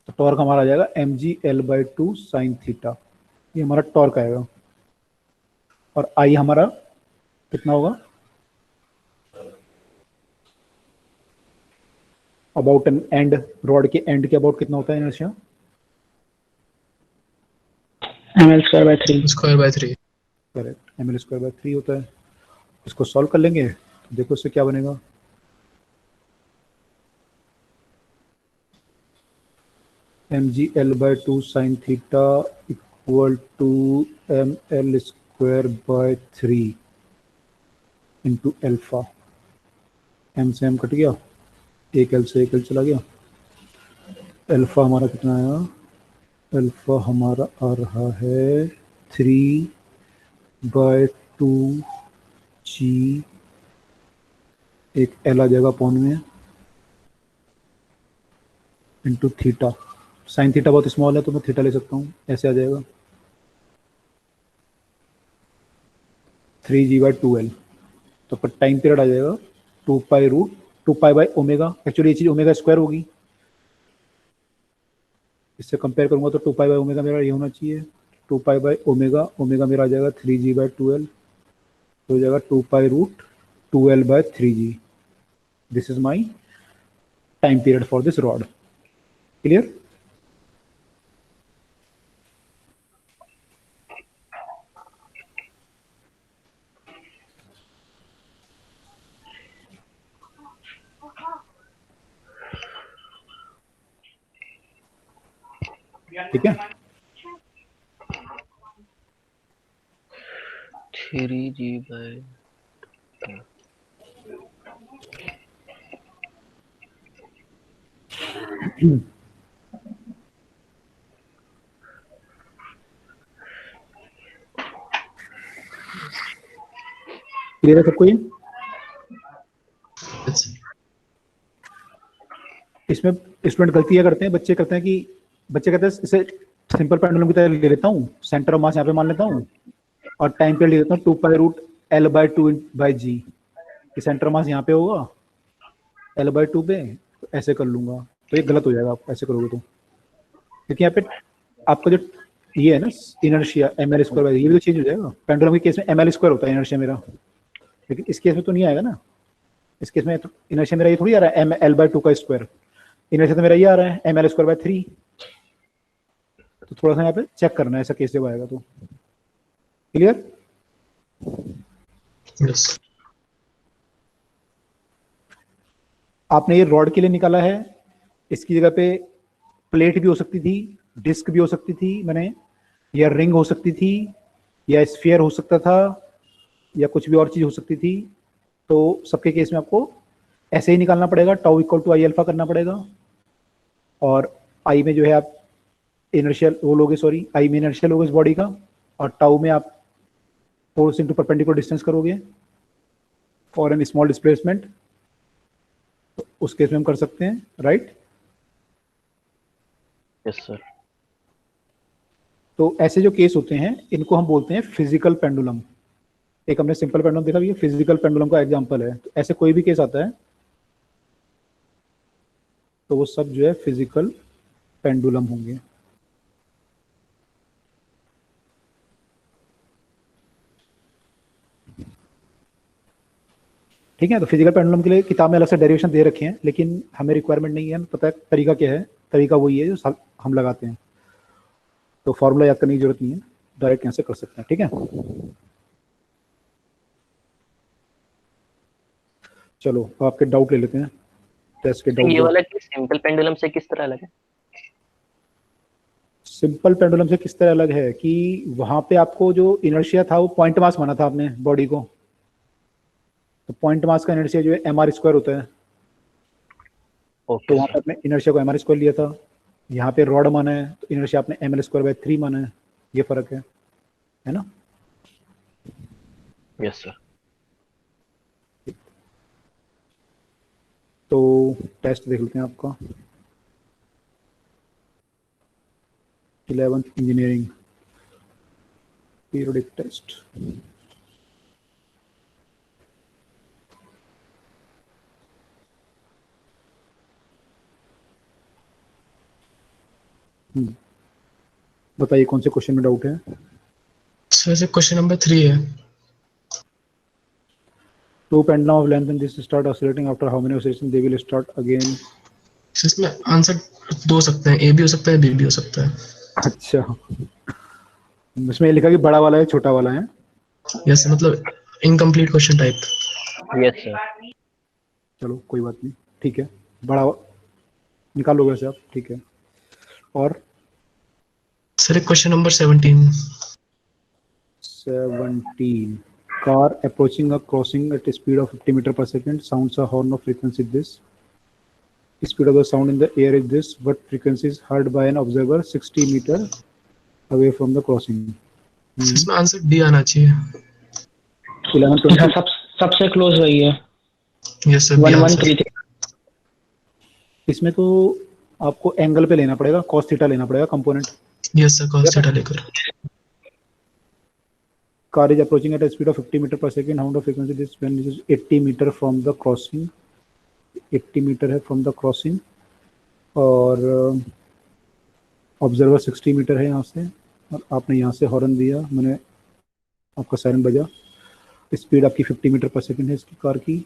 Speaker 1: तो टॉर्क हमारा आ जाएगा mg L/2 साइन थीटा, ये हमारा टॉर्क आएगा। और आई हमारा कितना होगा? अबाउट एन एंड, रॉड के एंड के अबाउट कितना होता है इनर्शिया?
Speaker 5: ml²/3।
Speaker 2: स्क्वायर/3।
Speaker 1: करेक्ट, ml²/3 होता है। इसको सॉल्व कर लेंगे तो देखो इससे क्या बनेगा। mg L/2 sine theta equal to ml²/3 into alpha. m से m कट गया, एक एल से एक एल चला गया। अल्फा हमारा कितना आया? अल्फा हमारा आ रहा है 3/2g, एक एल आ जाएगा पौन में, इंटू थीटा। साइन थीटा बहुत स्मॉल है तो मैं थीटा ले सकता हूँ, ऐसे आ जाएगा 3g/2l। तो पर टाइम पीरियड आ जाएगा 2π/ओमेगा। एक्चुअली ये चीज ओमेगा स्क्वायर होगी, इससे कंपेयर करूंगा तो 2π/ओमेगा मेरा ये होना चाहिए। 2π/ओमेगा, ओमेगा मेरा आ जाएगा 3g/2l, तो हो जाएगा 2π√2l/3g। This is my time period for this rod. Clear? ठीक है।
Speaker 3: 3g/,
Speaker 1: क्लियर है सबको ये? इसमें स्टूडेंट गलतियां करते हैं, बच्चे करते हैं कि बच्चे कहते हैं इसे सिंपल पेंडुलम की तरह ले लेता हूँ, सेंटर ऑफ मास यहाँ पे मान लेता हूँ और टाइम पीरियड ले लेता हूँ 2π√L/2/g कि सेंटर ऑफ मास यहाँ पे होगा L/2 पे, तो ऐसे कर लूंगा। तो ये गलत हो जाएगा आप ऐसे करोगे तो, क्योंकि यहाँ पे आपका जो ये है ना इनर्शिया ml², ये भी तो चेंज हो जाएगा। पेंडुलम के केस में ml² होता है इनर्शिया मेरा, लेकिन इस केस में तो नहीं आएगा ना। इस केस में तो इनर्शिया मेरा ये थोड़ी आ रहा है ml/2 का स्क्वायर, इनर्शिया तो मेरा ये आ रहा है ml²/3। तो थोड़ा सा यहाँ पे चेक करना है ऐसा केस जब आएगा तो। क्लियर?
Speaker 2: यस।
Speaker 1: आपने ये रॉड के लिए निकाला है, इसकी जगह पे प्लेट भी हो सकती थी, डिस्क भी हो सकती थी मैंने, या रिंग हो सकती थी, या स्फीयर हो सकता था, या कुछ भी और चीज हो सकती थी। तो सबके केस में आपको ऐसे ही निकालना पड़ेगा, tau equal to I alpha करना पड़ेगा। और आई में जो है आप इनर्शियल वो लोगे, सॉरी आई में इनर्शियल लोगे इस बॉडी का, और टाउ में आप फोर्स इनटू परपेंडिकुलर डिस्टेंस करोगे फॉर एन स्मॉल डिस्प्लेसमेंट। तो उस केस में हम कर सकते हैं, राइट?
Speaker 3: Yes sir.
Speaker 1: तो ऐसे जो केस होते हैं इनको हम बोलते हैं फिजिकल पेंडुलम। एक हमने सिंपल पेंडुलम देखा, ये फिजिकल पेंडुलम का एग्जांपल है। तो ऐसे कोई भी केस आता है तो वो सब जो है फिजिकल पेंडुलम होंगे। ठीक है। तो फिजिकल पेंडुलम के लिए किताब में अलग से डेरिवेशन दे रखे हैं, लेकिन हमें रिक्वायरमेंट नहीं है, हमें पता है तरीका क्या है। तरीका वही है जो हम लगाते हैं, तो फॉर्मूला याद करने की जरूरत नहीं है, डायरेक्ट यहाँ से कर सकते हैं। ठीक है, चलो आपके डाउट ले लेते हैं। टेस्ट के
Speaker 3: ये
Speaker 1: डाउट।
Speaker 3: वाला कि सिंपल पेंडुलम से किस तरह अलग है?
Speaker 1: सिंपल पेंडुलम से किस तरह अलग है कि वहां पे आपको जो इनर्शिया था वो पॉइंट मास माना था आपने बॉडी को, तो पॉइंट मास का इनर्शिया जो है mr² होता है, तो
Speaker 3: ओके
Speaker 1: वहां पे आपने इनर्शिया को mr² लिया था। यहाँ पे रॉड माना है तो इनर्शिया आपने ml²/3 माना है, ये फर्क है ना।
Speaker 3: Yes sir.
Speaker 1: तो टेस्ट देख लेते हैं आपका 11th इंजीनियरिंग पीरियडिक टेस्ट। बताइए कौन से क्वेश्चन में डाउट है।
Speaker 2: सर क्वेश्चन नंबर 3 है।
Speaker 1: Two pendulum of length and this start oscillating after how many oscillations they will start again।
Speaker 2: Sir इसमें आंसर दो हो सकते हैं, ए भी हो सकता है, बी भी हो सकता है।
Speaker 1: अच्छा, इसमें लिखा कि बड़ा वाला है छोटा वाला है।
Speaker 2: यस मतलब incomplete question type.
Speaker 3: Yes sir.
Speaker 1: चलो कोई बात नहीं, ठीक है, बड़ा निकालोगे वैसे आप, ठीक है। और
Speaker 2: sir question number 17।
Speaker 1: 17 car approaching a crossing at a speed of 50 meter per second sounds a horn of frequency this, speed of the sound in the air is this, what frequency is heard by an observer 60 meter away from the crossing।
Speaker 2: इसमें आंसर डी आना चाहिए।
Speaker 1: 11
Speaker 5: हाँ, सबसे क्लोज वही है।
Speaker 2: Yes sir,
Speaker 5: 1133।
Speaker 1: इसमें तो आपको एंगल पे लेना पड़ेगा, cos थीटा लेना पड़ेगा component.
Speaker 2: Yes sir, cos theta लेकर।
Speaker 1: Car is approaching at a speed of 50 meter per second, sound of frequency this when it is 80 meter from the crossing, 80 metre है फ्रॉम द क्रॉसिंग, और ऑब्जर्वर 60 मीटर है यहाँ से, और आपने यहाँ से हॉर्न दिया, मैंने आपका सायरन बजा। स्पीड आपकी 50 मीटर पर सेकंड है इसकी कार की।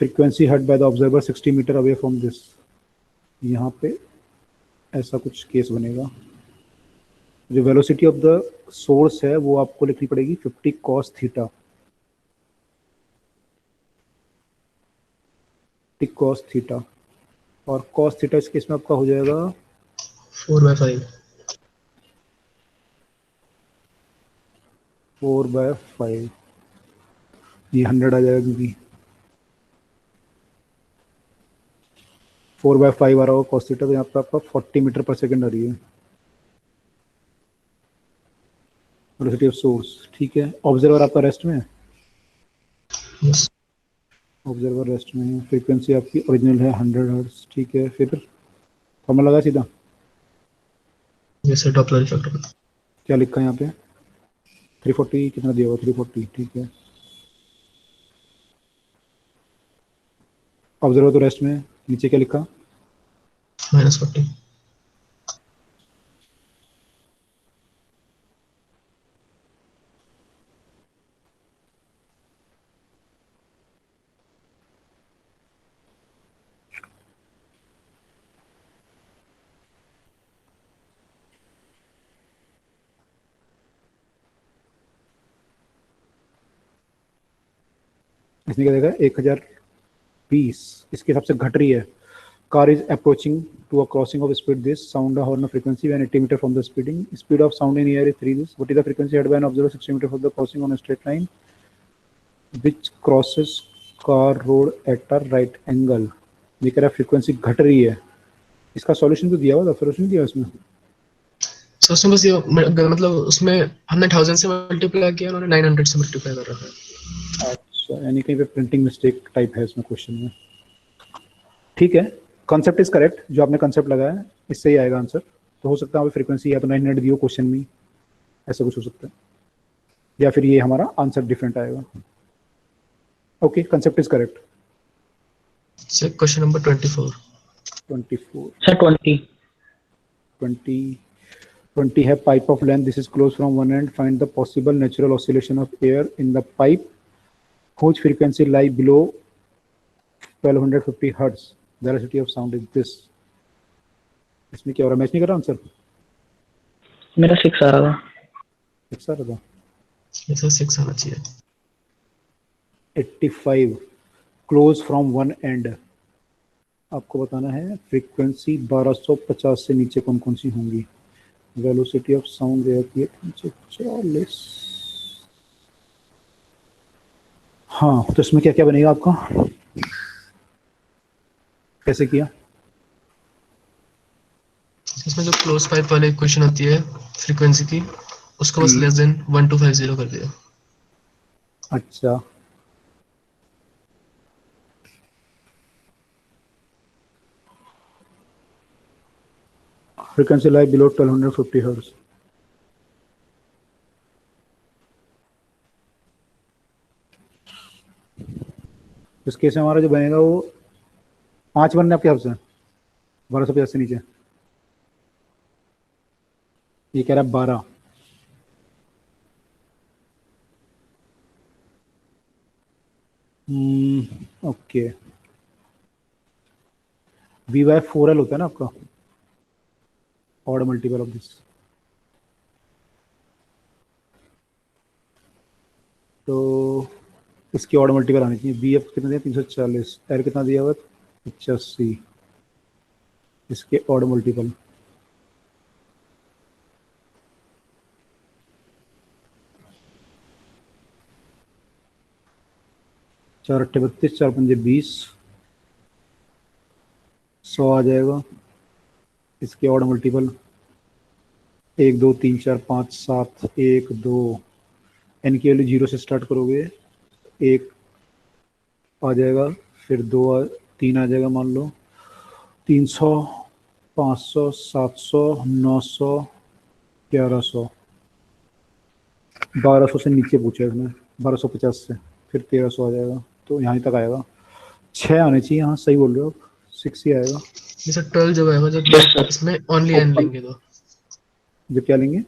Speaker 1: Frequency heard by the observer 60 metre away from this. यहाँ पे ऐसा कुछ केस बनेगा। जो वेलोसिटी ऑफ द सोर्स है वो आपको लिखनी पड़ेगी 50 cos थीटा, cos थीटा, और cos थीटा इस केस में आपका हो जाएगा
Speaker 2: 4/5।
Speaker 1: 4/5, ये 100 आ जाएगा क्योंकि 4/5 आ रहा होगा cos थीटा, तो यहाँ पे आपका 40 मीटर पर सेकंड आ रही है वेलोसिटी ऑफ सोर्स। ठीक है, ऑब्जर्वर आपका रेस्ट में है,
Speaker 2: यस
Speaker 1: ऑब्जर्वर रेस्ट में है। फ्रीक्वेंसी आपकी ओरिजिनल है 100 हर्ट्ज। ठीक है, फिर फॉर्मूला लगा सीधा।
Speaker 2: Yes sir, Doppler effect.
Speaker 1: क्या लिखा है यहाँ पे 340 कितना दिया हुआ 340। ठीक है, ऑब्जर्वर तो रेस्ट में है, नीचे क्या लिखा
Speaker 2: -40।
Speaker 1: इसने क्या देखा 1020, इसके हिसाब से घट रही है। Car is approaching to a crossing of speed this, sound a horn of frequency when 80 metre from the speeding, speed of sound in air is 3 this, what is the frequency heard by an observer 60 metre from the crossing on a straight line which crosses car road at a right angle. ये कह रहा है फ्रीक्वेंसी घट रही है। इसका सॉल्यूशन तो दिया हुआ था, सॉल्यूशन दिया उसमें।
Speaker 2: सो उसमें बस ये मतलब उसमें हमने 1000 से मल्टीप्लाई किया, उन्होंने 900 से मल्टीप्लाई कर रखा है।
Speaker 1: अच्छा, यानी कहीं पे प्रिंटिंग मिस्टेक टाइप है इसमें क्वेश्चन में। ठीक है, कॉन्सेप्ट इज करेक्ट, जो आपने कॉन्सेप्ट लगाया है इससे ही आएगा आंसर। तो हो सकता है फ्रीक्वेंसी या तो 900 दी हो क्वेश्चन में, ऐसा कुछ हो सकता है, या फिर ये हमारा आंसर डिफरेंट आएगा। Okay, concept is correct.
Speaker 2: Sir question number 24।
Speaker 1: 24
Speaker 5: sir 20।
Speaker 1: 20 है pipe of length, this is close from one and, find the possible natural oscillation of air in the pipe whose frequency lie below 1250 hertz, the velocity of sound is this। इसमें क्या हो रहा है, मैच नहीं कर रहा आंसर,
Speaker 5: मेरा 6 आ रहा था।
Speaker 1: 6 आ रहा था।
Speaker 2: यस सर, 6 आना चाहिए।
Speaker 1: 85 क्लोज फ्रॉम वन एंड। आपको बताना है फ्रीक्वेंसी 1250 से नीचे कौन कौन सी होंगी। वेलोसिटी ऑफ साउंड रहती है 340। हाँ, तो इसमें क्या क्या बनेगा आपका, कैसे किया?
Speaker 2: इसमें जो क्लोज पाइप वाली इक्वेशन होती है फ्रीक्वेंसी की, उसको बस लेस देन 1250 कर दिया।
Speaker 1: अच्छा, frequency lie below 1250 hertz। इस केस में हमारा जो बनेगा वो 5 बनने आपके हिसाब से 1250 से नीचे। ये कह रहा है 12। ओके, V/4L होता है ना आपका, ऑड मल्टीपल ऑफ दिस। तो इसकी ऑड मल्टीपल आनी चाहिए। VF कितना दिया 340, R कितना दिया हुआ 85, इसके ऑड मल्टीपल। चार अट्ठे 32, 4 पंजे 20, 100 आ जाएगा। इसके ऑड मल्टीपल 1 2 3 4 5 7, 1 2, एन की वैल्यू 0 से स्टार्ट करोगे, 1 आ जाएगा, फिर 2 3 आ जाएगा, मान लो 300, 500, 700, 900, 1100, 1200 से नीचे पूछा इसने, 1250 से, फिर 1300 आ जाएगा, तो यहाँ तक आएगा। 6 आने चाहिए, हाँ सही बोल रहे हो आप, 6 ही आएगा।
Speaker 2: जैसे 12 जब आएगा, जब इसमें ओनली n लेंगे तो,
Speaker 1: जब क्या लेंगे,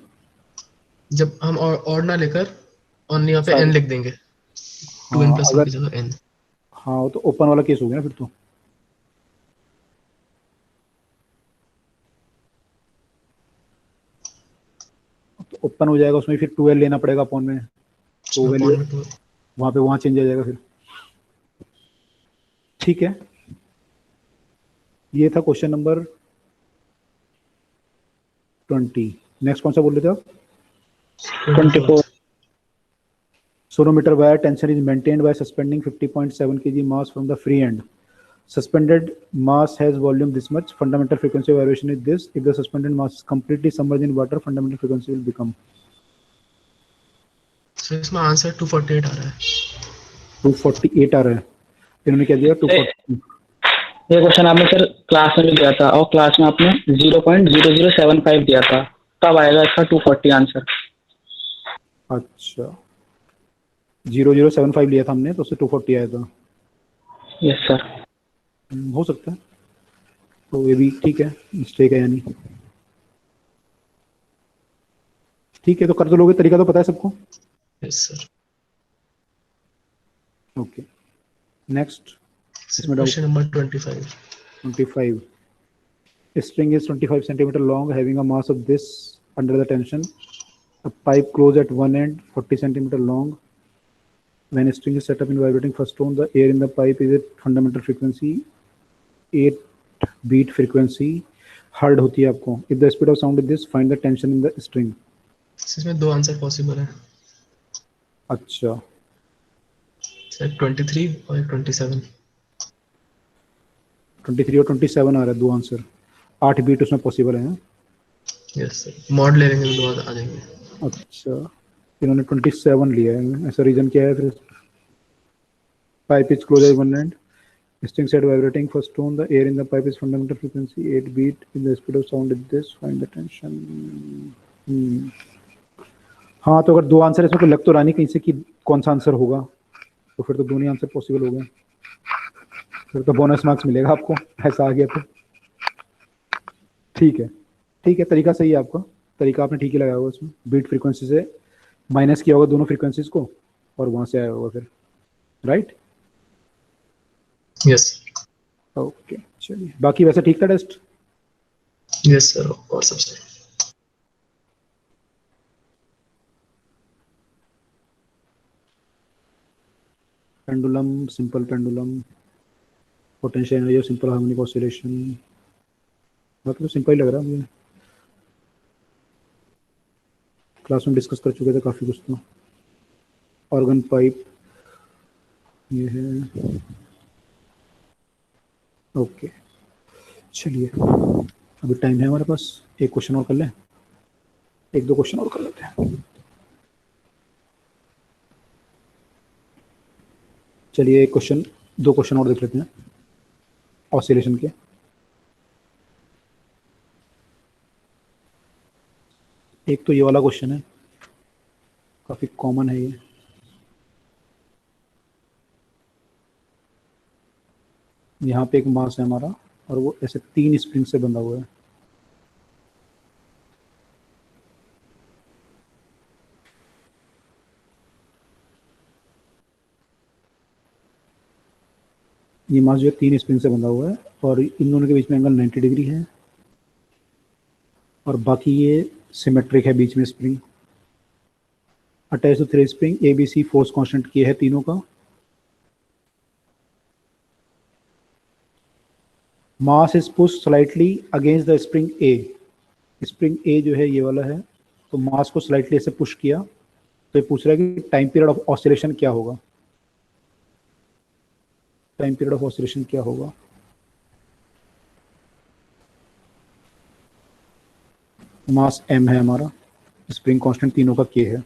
Speaker 2: जब हम ऑड ना लेकर ओनली यहाँ पे n लिख देंगे, 2n
Speaker 1: हाँ
Speaker 2: प्लस 1
Speaker 1: अगर,
Speaker 2: की जगह n।
Speaker 1: हाँ वो तो ओपन वाला केस हो गया ना फिर तो ओपन हो जाएगा, उसमें फिर 12 लेना पड़ेगा अपॉन में, तो वैल्यू
Speaker 2: अपॉन में 2।
Speaker 1: वहाँ पे वहाँ चेंज आ जाएगा फिर। ठीक है, ये था क्वेश्चन नंबर 20। नेक्स्ट कौन सा बोल रहे थे आप?
Speaker 5: 24।
Speaker 1: Sonometer wire tension is maintained by suspending 50.7 kg mass from the free end. Suspended mass has volume this much. Fundamental frequency of vibration is this. If the suspended mass is completely submerged in water, fundamental frequency will become.
Speaker 2: So इसमें आंसर 248 आ रहा है।
Speaker 1: 248 आ रहा है, इन्होंने क्या दिया 240।
Speaker 5: ये क्वेश्चन आपने सर क्लास में भी दिया था, और क्लास में आपने 0.0075 दिया था, तब आएगा इसका 240 आंसर।
Speaker 1: अच्छा, 0075 लिया था हमने, तो उससे 240 आया था।
Speaker 5: Yes sir.
Speaker 1: हो सकता है, तो ये भी ठीक है, मिस्टेक है यानी। ठीक है, तो कर तो लोगे, तरीका तो पता है सबको।
Speaker 2: Yes sir.
Speaker 1: ओके, नेक्स्ट इसमें doubt.
Speaker 2: Question number 25।
Speaker 1: 25. A string is 25 centimeter long, having a mass of this under the tension. A pipe closed at one end, 40 centimeter long. When a string is set up in vibrating first tone, the air in the pipe is at fundamental frequency 8 beat frequency. Heard होती है आपको. If the speed of sound is this, find the tension in the string.
Speaker 2: इसमें दो आंसर पॉसिबल है,
Speaker 1: अच्छा,
Speaker 2: सर 23 और 27।
Speaker 1: 23 और 27 आ रहा है, दो आंसर। 8 बीट उसमें पॉसिबल है।
Speaker 2: यस सर, मॉड ले लेंगे तो आ जाएंगे।
Speaker 1: अच्छा, इन्होंने 27 लिया है, ऐसा रीजन क्या है फिर? Pipe is closed at one end. String set vibrating first tone. The air in the pipe is fundamental frequency 8 beat. If the speed of sound is this, find the tension. हाँ, तो अगर दो आंसर इसमें कोई लग तो रहा नहीं कहीं से कि कौन सा आंसर होगा, तो फिर तो दोनों आंसर पॉसिबल हो गए, फिर तो बोनस मार्क्स मिलेगा आपको, ऐसा आ गया तो। ठीक है, ठीक है, तरीका सही है आपका, तरीका आपने ठीक ही लगाया होगा। उसमें बीट फ्रीक्वेंसी से माइनस किया होगा दोनों फ्रीक्वेंसीज को, और वहाँ से आया होगा फिर, राइट?
Speaker 2: यस।
Speaker 1: ओके, चलिए, बाकी वैसे ठीक था टेस्ट?
Speaker 2: यस सर, और सब सही।
Speaker 1: Pendulum, simple pendulum, potential energy of simple harmonic oscillation, बाकी तो सिंपल ही लग रहा है मुझे, क्लास में डिस्कस कर चुके थे काफ़ी कुछ तो। ऑर्गन पाइप ये है, ओके। चलिए अभी टाइम है हमारे पास, एक क्वेश्चन और कर लें, एक दो क्वेश्चन और कर लेते हैं। चलिए एक क्वेश्चन, दो क्वेश्चन और देख लेते हैं ऑसिलेशन के। एक तो ये वाला क्वेश्चन है, काफ़ी कॉमन है ये। यहाँ पे एक मास है हमारा और वो ऐसे 3 स्प्रिंग से बंधा हुआ है। ये मास जो है 3 स्प्रिंग से बंधा हुआ है और इन दोनों के बीच में एंगल 90 डिग्री है और बाकी ये सिमेट्रिक है बीच में spring. Attach to 3 spring ABC force constant किए है तीनों का। Mass is push slightly against the spring A। Spring A जो है ये वाला है, तो मास को स्लाइटली ऐसे पुश किया, तो ये पूछ रहा है कि टाइम पीरियड ऑफ ऑसिलेशन क्या होगा। टाइम पीरियड ऑफ ऑसिलेशन क्या होगा। मास m है हमारा, स्प्रिंग कांस्टेंट तीनों का k है।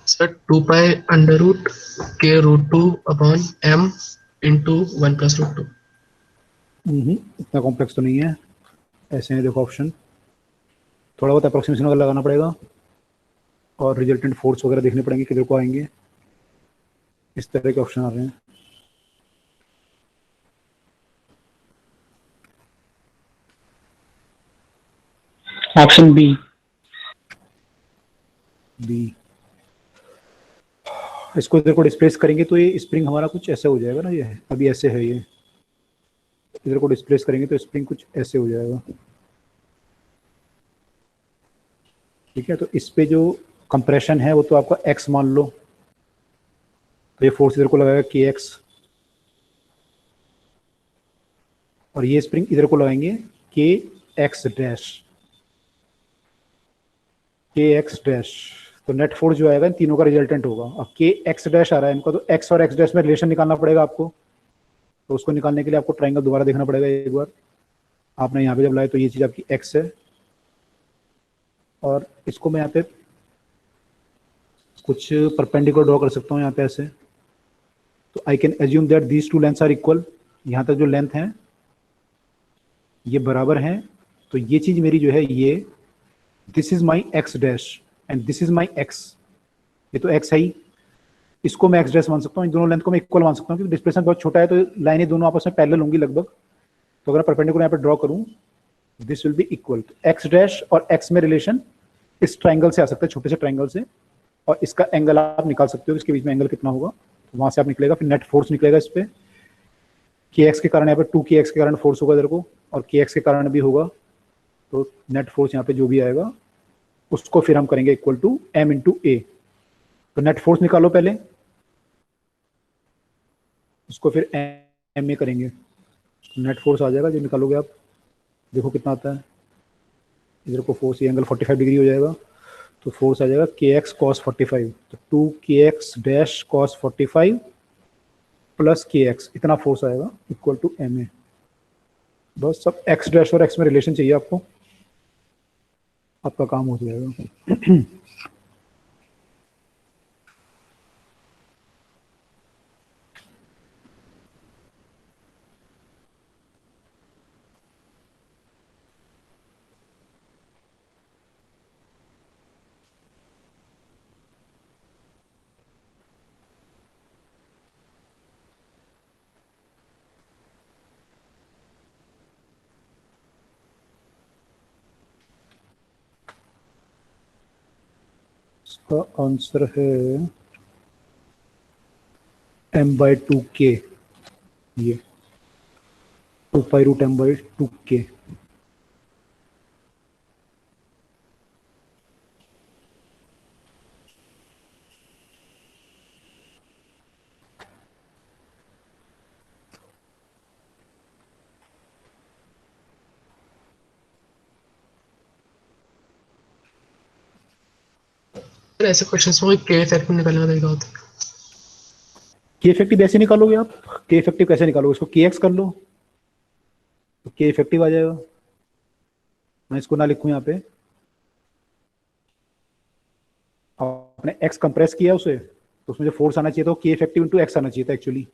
Speaker 2: Sir 2 pi under root K root 2 upon m into 1 plus root 2।
Speaker 1: इतना कॉम्प्लेक्स तो नहीं है, ऐसे हैं देखो ऑप्शन, थोड़ा बहुत अप्रोक्सीमेशन वगैरह लगाना पड़ेगा और रिजल्टेंट फोर्स वगैरह देखने पड़ेंगे किधर को आएंगे। इस तरह के ऑप्शन आ रहे हैं।
Speaker 5: Option B.
Speaker 1: इसको इधर को डिस्प्लेस करेंगे तो ये स्प्रिंग हमारा कुछ ऐसे हो जाएगा ना, ये अभी ऐसे है, ये इधर को डिस्प्लेस करेंगे तो स्प्रिंग कुछ ऐसे हो जाएगा। ठीक है, तो इस पे जो कंप्रेशन है वो तो आपका x मान लो, तो ये फोर्स इधर को लगाएगा kx, और ये स्प्रिंग इधर को लगाएंगे के एक्स डैश, के एक्स डैश, तो नेट फोर्स जो आएगा इन तीनों का रिजल्टेंट होगा। अब के एक्स डैश आ रहा है इनका, तो एक्स और एक्स डैश में रिलेशन निकालना पड़ेगा आपको। तो उसको निकालने के लिए आपको ट्राइंगल दोबारा देखना पड़ेगा एक बार। आपने यहाँ पे जब लाए तो ये चीज़ आपकी एक्स है, और इसको मैं यहाँ पे कुछ परपेंडिकुलर ड्रॉ कर सकता हूँ यहाँ पे ऐसे। तो I can assume that these two lengths are equal. यहाँ तक जो लेंथ है ये बराबर हैं, तो ये चीज़ मेरी जो है ये, this is my x dash and this is my x, ये तो एक्स है ही, इसको मैं एक्स डैश मान सकता हूँ। इन दोनों लेंथ को मैं इक्वल मान सकता हूँ, क्योंकि डिस्प्लेसमेंट बहुत छोटा है तो लाइनें दोनों आपस में पैरेलल होंगी लगभग। तो अगर परपेंडिकुलर यहाँ पे ड्रॉ करूँ, this will be equal. X dash और एक्स में रिलेशन इस ट्राइंगल से आ सकता है, छोटे से ट्राइंगल से, और इसका एंगल आप निकाल सकते हो, इसके बीच में एंगल कितना होगा, तो वहां से आप निकलेगा। फिर नेट फोर्स निकलेगा इस पे, के एक्स के कारण यहाँ पे 2 के एक्स के कारण फोर्स होगा इधर को, और के एक्स के कारण भी होगा। तो नेट फोर्स यहाँ पे जो भी आएगा उसको फिर हम करेंगे इक्वल टू एम इंटू ए। तो नेट फोर्स निकालो पहले, उसको फिर एम ए करेंगे। नेट फोर्स आ जाएगा जो निकालोगे आप, देखो कितना आता है। इधर को फोर्स, ये एंगल 45 डिग्री हो जाएगा, तो फोर्स आ जाएगा के एक्स कॉस 45। तो 2 के एक्स डैश कॉस 45 प्लस के एक्स, इतना फोर्स आएगा इक्वल टू एम ए। बस सब एक्स डैश और एक्स में रिलेशन चाहिए आपको, आपका काम हो जाएगा। इसका आंसर है m/2k, ये 2 पाई रूट m/2k।
Speaker 2: सर ऐसे क्वेश्चंस में के इफेक्ट निकालने का तरीका होता है?
Speaker 1: के इफेक्टिव ऐसे निकालोगे आप, के इफेक्टिव कैसे निकालोगे, इसको के एक्स कर लो तो के इफेक्टिव आ जाएगा। मैं इसको ना लिखूं यहाँ पे, आपने एक्स कंप्रेस किया उसे, तो उसमें जो फोर्स आना चाहिए था के इफेक्टिव इंटू एक्स आना चाहिए था एक्चुअली,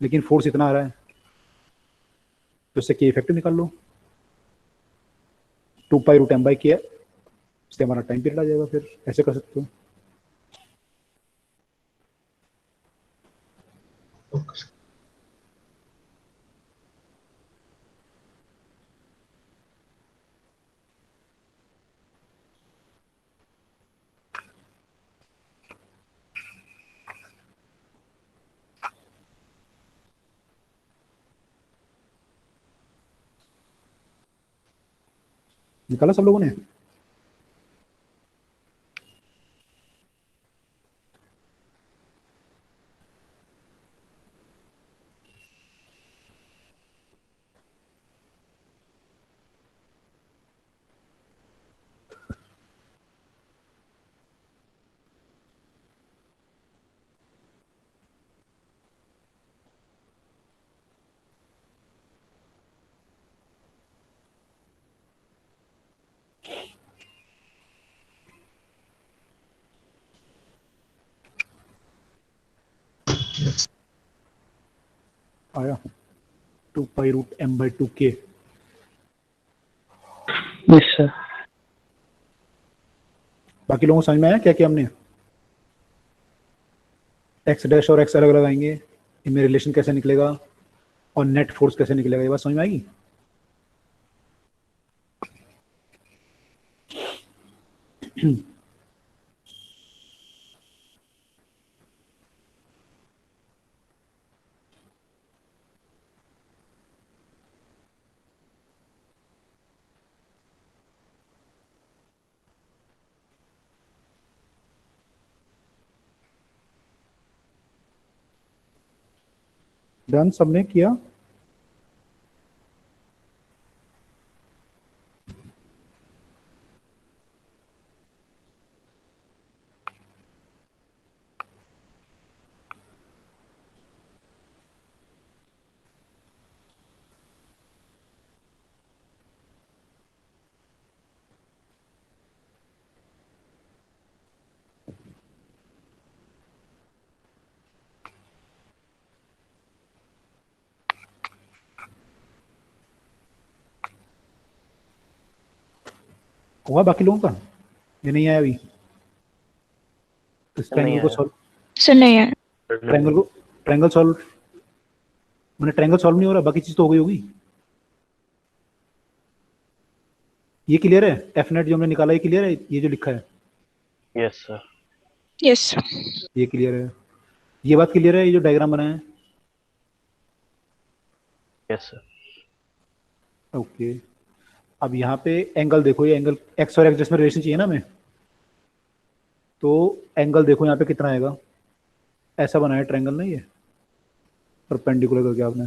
Speaker 1: लेकिन फोर्स इतना आ रहा है, तो इससे के इफेक्टिव निकाल लो। 2 पाई रूट m/k, इससे हमारा टाइम पीरियड आ जाएगा। फिर ऐसे कर सकते हो।
Speaker 2: Okay sir.
Speaker 1: निकाला सब लोगों ने? आया 2 pi root m/2k।
Speaker 5: Yes sir.
Speaker 1: बाकी लोगों को समझ में आया क्या क्या हमने? एक्स डैश और एक्स अलग लगाएंगे, इनमें रिलेशन कैसे निकलेगा, और नेट फोर्स कैसे निकलेगा, ये बात समझ में आएगी? डन, सबने किया? हुआ बाकी लोगों का? ये नहीं आया अभी इस
Speaker 3: नहीं
Speaker 1: ट्रायंगल को
Speaker 3: आया।
Speaker 1: सॉल्व?
Speaker 4: सर नहीं है।
Speaker 1: ट्रायंगल सॉल्व मैंने ट्रायंगल सॉल्व नहीं हो रहा, बाकी चीज तो हो गई होगी। ये क्लियर है? एफ नेट जो हमने निकाला ये क्लियर है? ये जो लिखा है
Speaker 3: यस सर।
Speaker 4: Yes sir.
Speaker 1: ये क्लियर है? ये बात क्लियर है? ये जो डायग्राम बनाया है?
Speaker 3: Yes sir.
Speaker 1: ओके। अब यहाँ पे एंगल देखो, ये एंगल एक्स और एक्स जिसमें रिलेशन चाहिए ना हमें, तो एंगल देखो यहाँ पे कितना आएगा। ऐसा बनाया ट्रायंगल ना, ये परपेंडिकुलर करके आपने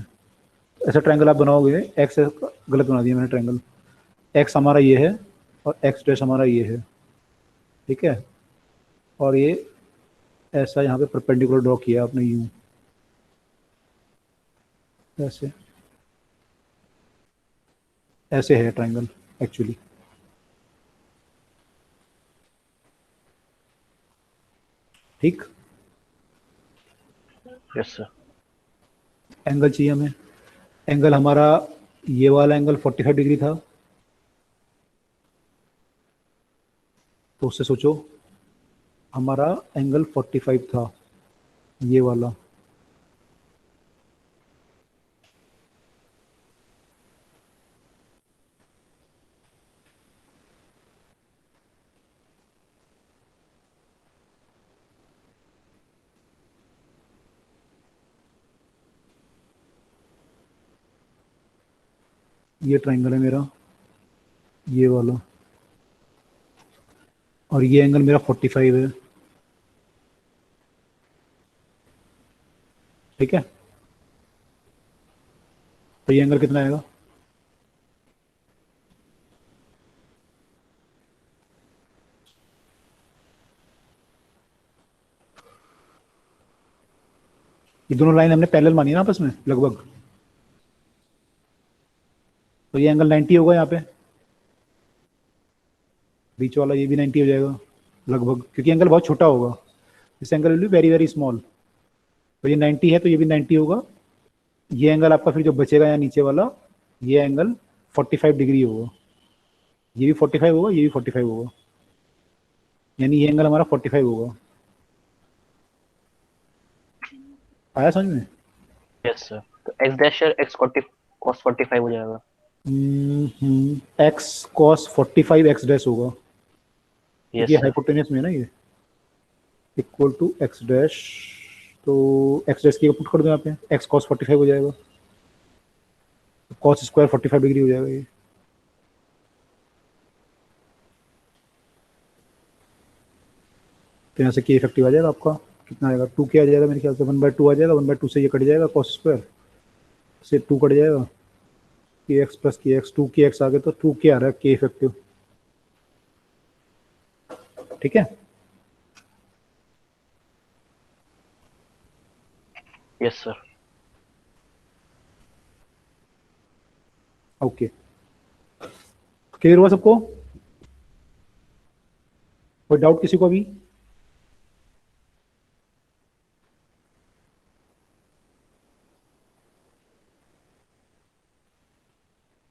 Speaker 1: ऐसा ट्रायंगल आप बनाओगे। एक्स गलत बना दिया मैंने ट्रायंगल। एक्स हमारा ये है और एक्स डैश हमारा ये है, ठीक है। और ये ऐसा यहाँ पे परपेंडिकुलर ड्रॉ किया आपने यूं, ऐसे ऐसे है ट्रायंगल एक्चुअली। ठीक।
Speaker 3: Yes sir.
Speaker 1: एंगल चाहिए हमें। एंगल हमारा ये वाला एंगल 45 डिग्री था, तो उससे सोचो हमारा एंगल 45 था ये वाला। ये ट्रायंगल है मेरा, ये वाला, और ये एंगल मेरा 45 है, ठीक है। तो ये एंगल कितना आएगा? ये दोनों लाइन हमने पैरेलल मानी ना आपस में लगभग, तो ये एंगल 90 होगा यहाँ पे। बीच वाला ये भी 90 हो जाएगा लगभग, क्योंकि एंगल बहुत छोटा होगा। इस angle will be very very small. तो ये 90 है तो ये भी 90 होगा। ये एंगल आपका फिर जो बचेगा यहाँ नीचे वाला, ये एंगल 45 डिग्री होगा। ये भी 45 होगा, ये भी 45 होगा, यानी ये एंगल हमारा 45 होगा। आया समझ में?
Speaker 3: Yes sir. तो एक्स डैश एक्स cos 45 हो जाएगा।
Speaker 1: एक्स cos 45 एक्स डैश होगा,
Speaker 3: यस
Speaker 1: ये
Speaker 3: सर।
Speaker 1: हाइपोटेनस में है ना, ये इक्वल टू एक्स डैश। तो एक्स डैश की पुट कर दो यहाँ पे, एक्स cos 45 हो जाएगा, cos स्क्वायर 45 डिग्री हो जाएगा ये। तो यहाँ से के इफेक्टिव आ जाएगा आपका, कितना आएगा? 2k आ जाएगा मेरे ख्याल से, 1/2 आ जाएगा। 1/2 से ये कट जाएगा, cos स्क्वायर से 2 कट जाएगा, के एक्स प्लस के एक्स, 2kx आ गया, तो 2k आ रहा है के इफेक्टिव, ठीक है।
Speaker 3: Yes sir.
Speaker 1: ओके, क्लियर हुआ सबको? कोई डाउट किसी को अभी?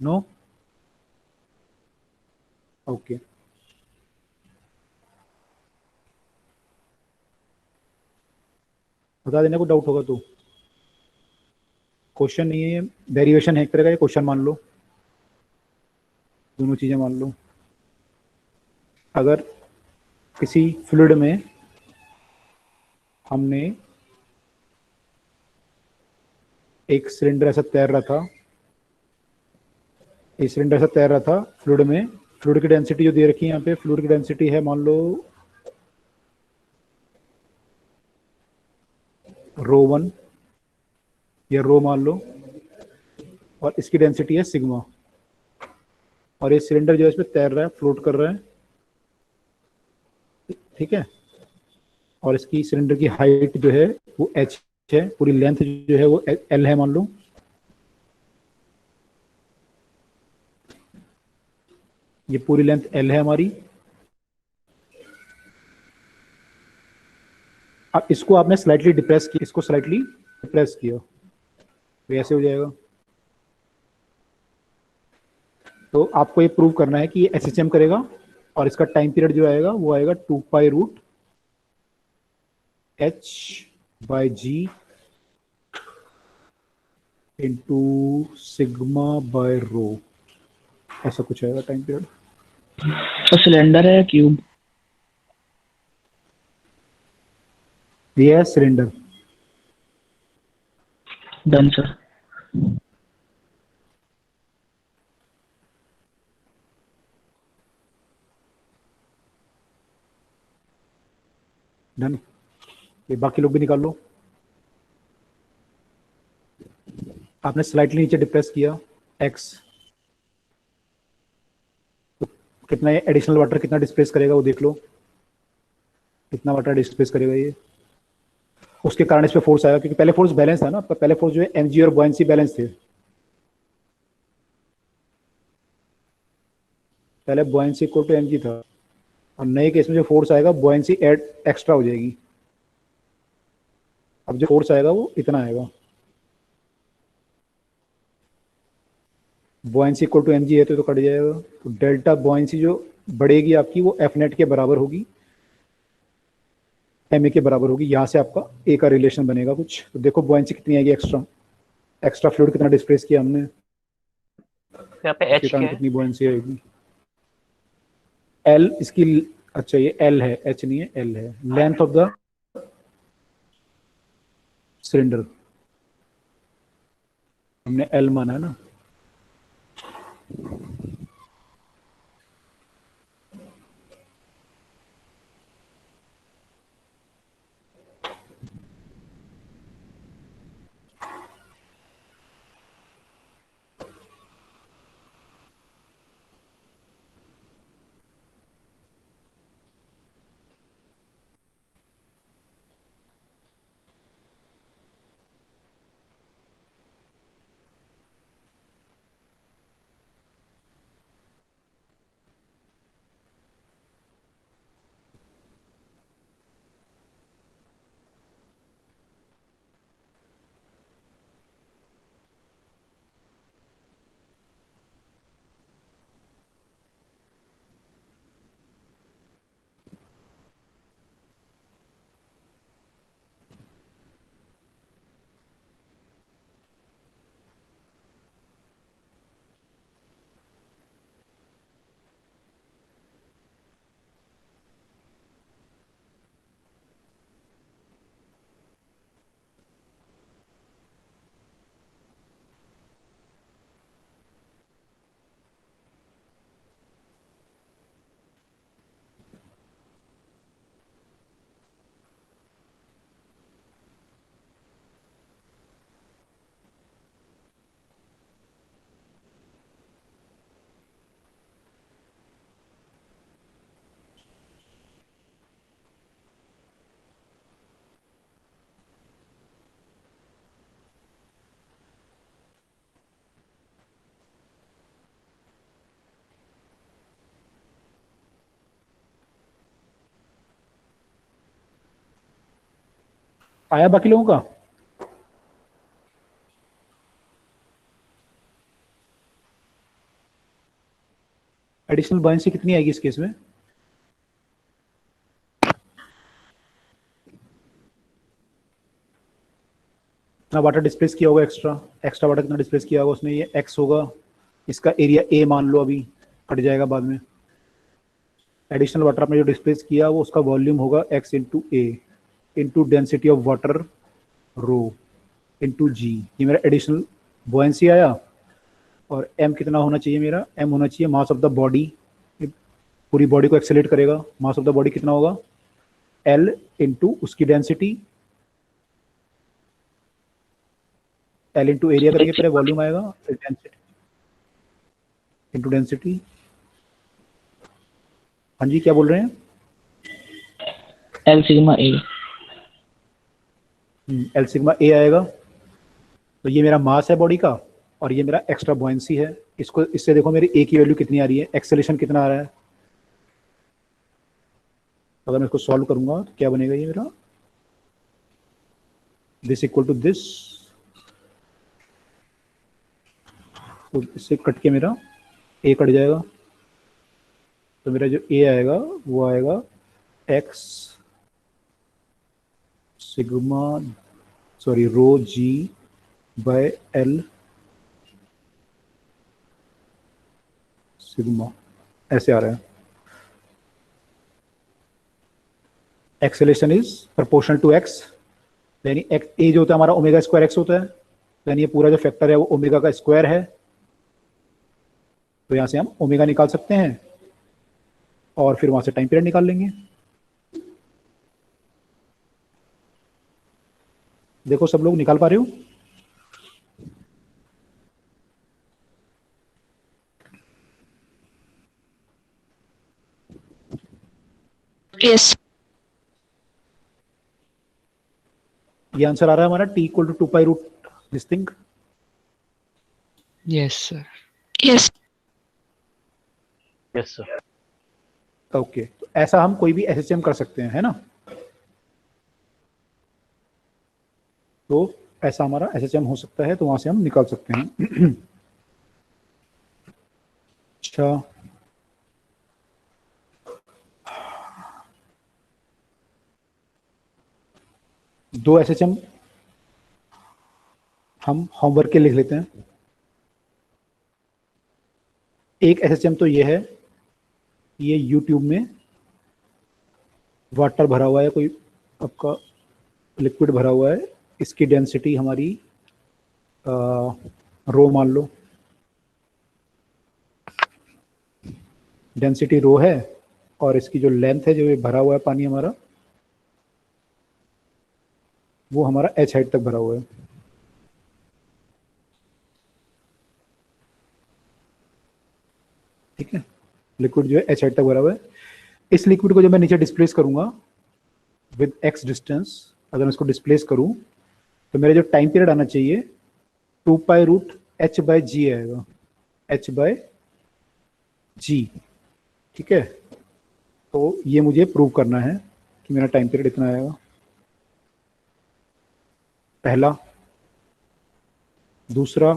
Speaker 1: नो? ओके। बता देना, कोई डाउट होगा तो। क्वेश्चन नहीं है, डेरिवेशन है एक तरह का, ये क्वेश्चन मान लो, दोनों चीजें मान लो। अगर किसी फ्लूइड में हमने एक सिलेंडर ऐसा तैर रहा था, ये सिलेंडर ऐसा तैर रहा था फ्लूइड में, फ्लूइड की डेंसिटी जो दे रखी है यहाँ पे, फ्लूइड की डेंसिटी है मान लो ρ1 या रो मान लो, और इसकी डेंसिटी है सिग्मा, और ये सिलेंडर जो है इसमें तैर रहा है, फ्लोट कर रहा है, ठीक है। और इसकी सिलेंडर की हाइट जो है वो h है, पूरी लेंथ जो है वो l है मान लो। ये पूरी लेंथ l है हमारी। अब इसको आपने स्लाइटली डिप्रेस किया, इसको स्लाइटली डिप्रेस किया, तो ऐसे हो जाएगा। तो आपको ये प्रूव करना है कि ये एसएचएम करेगा और इसका टाइम पीरियड जो आएगा वो आएगा 2π√h/g इंटू सिग्मा बाय रो, ऐसा कुछ आएगा टाइम पीरियड।
Speaker 5: तो सिलेंडर है क्यूब?
Speaker 1: ये है सिलेंडर।
Speaker 5: Done sir.
Speaker 1: डन। ये बाकी लोग भी निकाल लो। आपने स्लाइटली नीचे डिप्रेस किया x, तो कितना ये एडिशनल वाटर कितना डिस्प्लेस करेगा वो देख लो, कितना वाटर डिस्प्लेस करेगा ये। उसके कारण इस पे फोर्स आएगा, क्योंकि पहले फोर्स बैलेंस था ना आपका, पहले फोर्स जो है mg और बॉयंसी बैलेंस थे, पहले बॉयंसी इक्वल टू mg था, और नए केस में जो फोर्स आएगा बॉयंसी एड एक्स्ट्रा हो जाएगी। अब जो फोर्स आएगा वो इतना आएगा, बॉयंसी इक्वल टू mg है तो कट जाएगा, तो डेल्टा बॉयंसी जो बढ़ेगी आपकी वो एफ नेट के बराबर होगी, एम ए के बराबर होगी। यहाँ से आपका ए का रिलेशन बनेगा कुछ। तो देखो बॉयंसी कितनी आएगी, एक्स्ट्रा एक्स्ट्रा फ्लूइड कितना डिस्प्लेस किया हमने,
Speaker 3: यहाँ पे
Speaker 1: इसके
Speaker 3: h
Speaker 1: कारण
Speaker 3: क्या है?
Speaker 1: कितनी बॉयंसी आएगी। एल इसकी, अच्छा ये एल है, एच नहीं है, एल है, लेंथ ऑफ द सिलेंडर हमने एल माना है ना। आया बाकी लोगों का? एडिशनल बॉयंसी कितनी आएगी इस केस में? कितना वाटर डिस्प्लेस किया होगा एक्स्ट्रा, एक्स्ट्रा वाटर कितना डिस्प्लेस किया होगा उसने, ये x होगा, इसका एरिया a मान लो, अभी कट जाएगा बाद में। एडिशनल वाटर आपने जो डिस्प्लेस किया वो उसका वॉल्यूम होगा x into A into density of water rho into G. ये मेरा एडिशनल बॉयंसी आया। और m कितना होना चाहिए मेरा, m होना चाहिए मास ऑफ द बॉडी, पूरी बॉडी को एक्सेलेरेट करेगा। मास ऑफ द बॉडी कितना होगा, l इंटू उसकी डेंसिटी, L इंटू एरिया करेंगे पहले, वॉल्यूम आएगा, फिर डेंसिटी इंटू डेंसिटी। हाँ जी क्या बोल रहे हैं?
Speaker 5: एल सिग्मा ए।
Speaker 1: एल सिग्मा ए आएगा। तो ये मेरा मास है बॉडी का और ये मेरा एक्स्ट्रा बॉयंसी है। इसको, इससे देखो मेरी ए की वैल्यू कितनी आ रही है, एक्सेलेरेशन कितना आ रहा है। अगर मैं इसको सॉल्व करूंगा तो क्या बनेगा ये मेरा, दिस इक्वल टू दिस, तो इससे कट के मेरा ए कट जाएगा, तो मेरा जो ए आएगा वो आएगा X sigma sorry rho G by L sigma, ऐसे आ रहा है। Acceleration is proportional to X, यानी एक्स ए जो होता है हमारा ओमेगा स्क्वायर एक्स होता है, यानी ये पूरा जो फैक्टर है वो ओमेगा का स्क्वायर है। तो यहाँ से हम ओमेगा निकाल सकते हैं और फिर वहां से टाइम पीरियड निकाल लेंगे। देखो सब लोग निकाल पा रहे हो?
Speaker 4: Yes.
Speaker 1: ये आंसर आ रहा है हमारा t equal to 2 pi root this thing.
Speaker 6: Yes, sir.
Speaker 4: Yes.
Speaker 3: Yes sir.
Speaker 1: Okay, तो ऐसा हम कोई भी एसएचएम कर सकते हैं, है ना? तो ऐसा हमारा एसएचएम हो सकता है, तो वहां से हम निकाल सकते हैं। अच्छा, दो एसएचएम हम होमवर्क के लिख लेते हैं। एक एसएचएम तो ये है, ये यूट्यूब में वाटर भरा हुआ है, कोई आपका लिक्विड भरा हुआ है, इसकी डेंसिटी हमारी रो मान लो, डेंसिटी रो है, और इसकी जो लेंथ है, जो ये भरा हुआ है पानी हमारा, वो हमारा एच हाइट तक भरा हुआ है। ठीक है, लिक्विड जो है एच हाइट तक भरा हुआ है। इस लिक्विड को जब मैं नीचे डिस्प्लेस करूंगा विद एक्स डिस्टेंस, अगर मैं इसको डिस्प्लेस करूं तो मेरा जो टाइम पीरियड आना चाहिए 2 पाई रूट एच बाय जी आएगा, एच बाय जी। ठीक है, तो ये मुझे प्रूव करना है कि मेरा टाइम पीरियड इतना आएगा, पहला। दूसरा,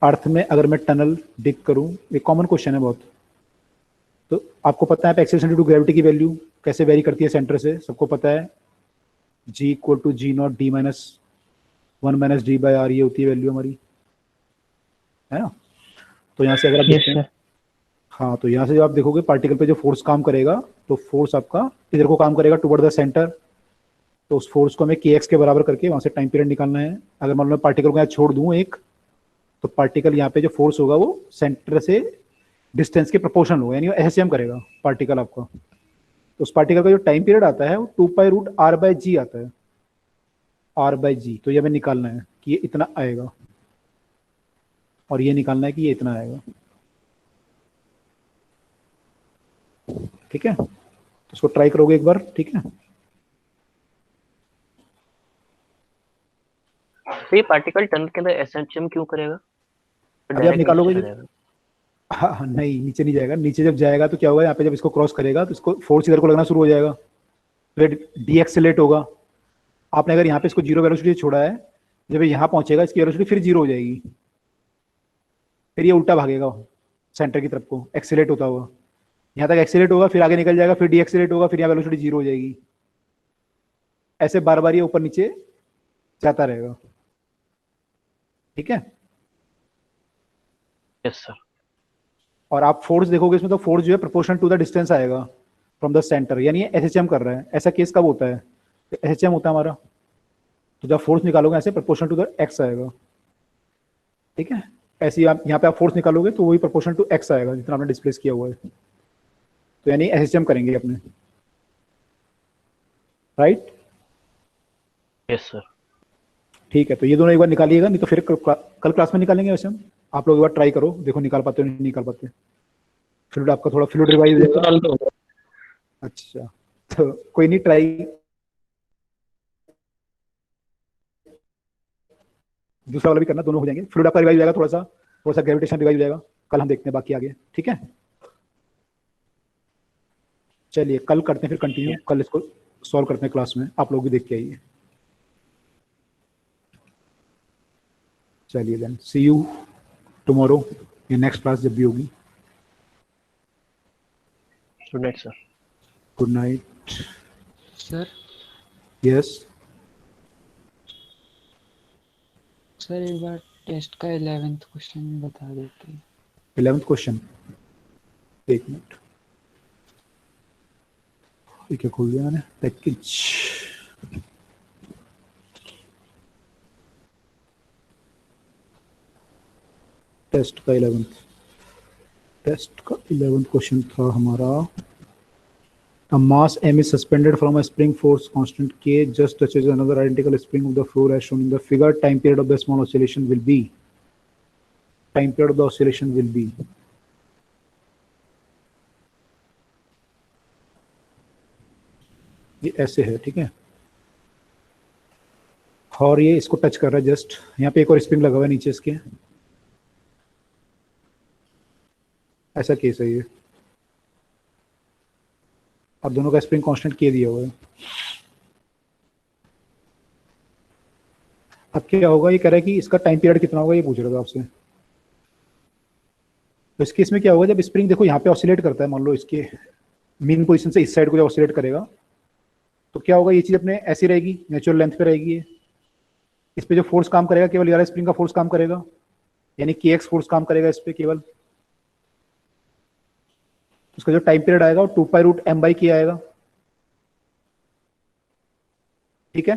Speaker 1: अर्थ में अगर मैं टनल डिग करूं, ये कॉमन क्वेश्चन है बहुत, तो आपको पता है एक्सेलरेशन ड्यू टू ग्रेविटी की वैल्यू कैसे वेरी करती है सेंटर से, सबको पता है, G equal to G naught D minus 1 minus D by R, ये होती है वैल्यू हमारी, है ना? तो यहाँ से अगर आप देखते हैं, हाँ, तो यहाँ से जब आप देखोगे पार्टिकल पे जो फोर्स काम करेगा, तो फोर्स आपका इधर को काम करेगा टुवर्ड द सेंटर, तो उस फोर्स को हमें के एक्स के बराबर करके वहाँ से टाइम पीरियड निकालना है। अगर मान लो पार्टिकल को यहाँ छोड़ दूँ एक, तो पार्टिकल यहाँ पे जो फोर्स होगा वो सेंटर से डिस्टेंस के प्रोपोर्शनल होगा, यानी एसएम करेगा पार्टिकल आपका। तो उस पार्टिकल का जो टाइम पीरियड आता है वो 2 पाई रूट आर बाय जी आता है, आर बाय जी। तो ये हमें निकालना है कि ये इतना आएगा, और ये निकालना है कि ये इतना आएगा। ठीक है, तो इसको ट्राई करोगे एक बार, ठीक है?
Speaker 3: तो ये पार्टिकल टनल के अंदर एसएचएम क्यों करेगा? तो
Speaker 1: अभी आप
Speaker 3: direct
Speaker 1: निकालोगे
Speaker 3: नीचे
Speaker 1: जो,
Speaker 3: चला जाएगा।
Speaker 1: हाँ नहीं, नीचे नहीं जाएगा। नीचे जब जाएगा तो क्या होगा, यहाँ पे जब इसको क्रॉस करेगा तो इसको फोर्स इधर को लगना शुरू हो जाएगा, फिर डीएक्सेलेरेट होगा। आपने अगर यहाँ पे इसको जीरो वेलोसिटी छोड़ा है, जब ये यहाँ पहुंचेगा इसकी वेलोसिटी फिर जीरो हो जाएगी, फिर ये उल्टा भागेगा सेंटर की तरफ को, एक्सेलेरेट होता हुआ यहाँ तक एक्सेलेरेट होगा, फिर आगे निकल जाएगा, फिर डीएक्सेलेरेट होगा, फिर यहाँ वेलोसिटी जीरो हो जाएगी। ऐसे बार बार ये ऊपर नीचे जाता रहेगा। ठीक है,
Speaker 3: यस सर।
Speaker 1: और आप फोर्स देखोगे इसमें, तो फोर्स जो है प्रोपोर्शनल टू द डिस्टेंस आएगा फ्रॉम द सेंटर, यानी एसएचएम कर रहा है। ऐसा केस कब होता है? तो एसएचएम होता है हमारा, तो जब फोर्स निकालोगे ऐसे प्रोपोर्शनल टू द एक्स आएगा। ठीक है, ऐसे ही आप यहाँ पे आप फोर्स निकालोगे तो वही प्रोपोर्शनल टू एक्स आएगा जितना आपने डिस्प्लेस किया हुआ है। तो यानी एसएचएम करेंगे अपने, राइट?
Speaker 3: Yes sir.
Speaker 1: ठीक है, तो ये दोनों एक बार निकालिएगा, नहीं तो फिर कल क्लास में निकालेंगे। वैसे हम आप लोग एक बार ट्राई करो, देखो निकाल पाते हो नहीं निकाल पाते। फ्लूइड आपका थोड़ा फ्लूइड रिवाइज हो जाएगा। अच्छा, तो कोई नहीं, ट्राई दूसरा वाला भी करना, दोनों हो जाएंगे। फ्लूइड आपका रिवाइज हो जाएगा, थोड़ा सा ग्रेविटेशन रिवाइज हो जाएगा। कल हम देखते हैं बाकी आगे, ठीक है? चलिए कल करते हैं फिर कंटिन्यू, कल इसको सॉल्व करते हैं क्लास में, आप लोग भी देख के आइए। चलिए देन, सी यू टुमारो, ये नेक्स्ट क्लास जब भी होगी।
Speaker 3: Good night sir.
Speaker 1: Good night.
Speaker 6: Sir
Speaker 1: yes
Speaker 6: sir एक बार टेस्ट का 11th क्वेश्चन बता देते हैं।
Speaker 1: 11th क्वेश्चन, एक मिनट, ये क्या खोल दिया मैंने, पैकेज। टेस्ट का 11th क्वेश्चन था हमारा, a mass m is suspended from a spring force constant k just touches another identical spring of the floor as shown in the figure. Time period of the small oscillation will be, time period of the oscillation will be, ये ऐसे है, ठीक है, और ये इसको टच कर रहा है जस्ट, यहाँ पे एक और स्प्रिंग लगा हुआ है नीचे इसके, ऐसा केस है ये, अब दोनों का स्प्रिंग कांस्टेंट के दिया हुआ है। अब क्या होगा, ये कह रहा है कि इसका टाइम पीरियड कितना होगा, ये पूछ रहा था आपसे। तो इस केस में क्या होगा, जब स्प्रिंग देखो यहाँ पे ऑसिलेट करता है, मान लो इसके मेन पोजीशन से इस साइड को जब ऑसिलेट करेगा तो क्या होगा, ये चीज अपने ऐसी रहेगी, नेचुरल लेंथ पे रहेगी ये। इस पे जो फोर्स काम करेगा केवल ये स्प्रिंग का फोर्स काम करेगा, यानी kx फोर्स काम करेगा इस पे केवल। उसका जो टाइम पीरियड आएगा वो 2π√m/k आएगा, ठीक है।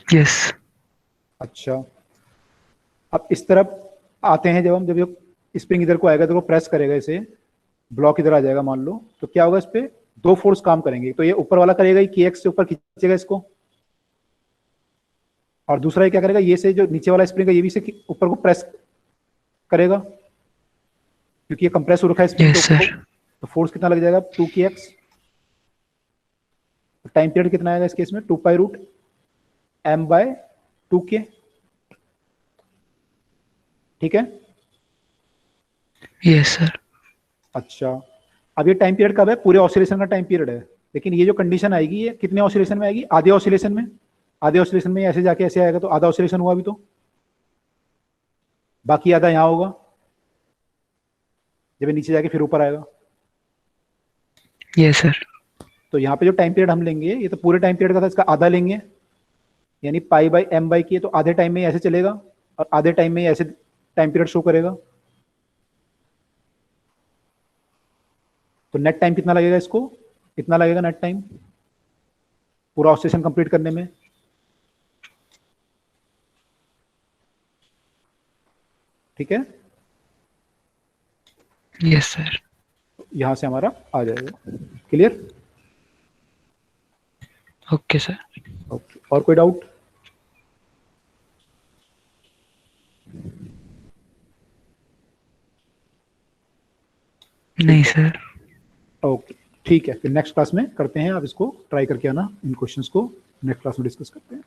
Speaker 6: यस।
Speaker 1: अच्छा, अब इस तरफ आते हैं, जब हम जब स्प्रिंग इधर को आएगा तो वो प्रेस करेगा इसे, ब्लॉक इधर आ जाएगा मान लो, तो क्या होगा, इस पे दो फोर्स काम करेंगे। तो ये ऊपर वाला करेगा, ये kx से ऊपर खींचेगा इसको, और दूसरा ये क्या करेगा, ये से जो नीचे वाला स्प्रिंग है ये भी से ऊपर को प्रेस करेगा, क्योंकि ये कंप्रेस हो रखा है स्प्रिंग
Speaker 6: Yes,
Speaker 1: के ऊपर।
Speaker 6: sir.
Speaker 1: तो फोर्स कितना लग जाएगा, 2kx। टाइम पीरियड कितना आएगा इस केस में, 2π√m/2k, ठीक है।
Speaker 6: Yes sir.
Speaker 1: अच्छा, अब ये टाइम पीरियड कब है, पूरे ऑसिलेशन का टाइम पीरियड है, लेकिन ये जो कंडीशन आएगी ये कितने ऑसिलेशन में आएगी, आधे ऑसिलेशन में। आधे ऑसिलेशन में ऐसे जाके ऐसे आएगा, तो आधा ऑसिलेशन हुआ अभी, तो बाकी आधा यहाँ होगा जब ये नीचे जाके फिर ऊपर आएगा।
Speaker 6: Yes sir.
Speaker 1: तो यहाँ पे जो टाइम पीरियड हम लेंगे, ये तो पूरे टाइम पीरियड का था, इसका आधा लेंगे, यानी π/m/k, तो आधे टाइम में ऐसे चलेगा और आधे टाइम में ऐसे टाइम पीरियड शो करेगा। तो नेट टाइम कितना लगेगा, इसको कितना लगेगा नेट टाइम पूरा ऑसिलेशन कंप्लीट करने में। ठीक है,
Speaker 6: यस सर।
Speaker 1: यहां से हमारा आ जाएगा, क्लियर।
Speaker 6: Okay sir.
Speaker 1: ओके, और कोई डाउट।
Speaker 6: नहीं सर।
Speaker 1: ओके ठीक है, फिर नेक्स्ट क्लास में करते हैं, आप इसको ट्राई करके आना, इन क्वेश्चंस को नेक्स्ट क्लास में डिस्कस करते हैं।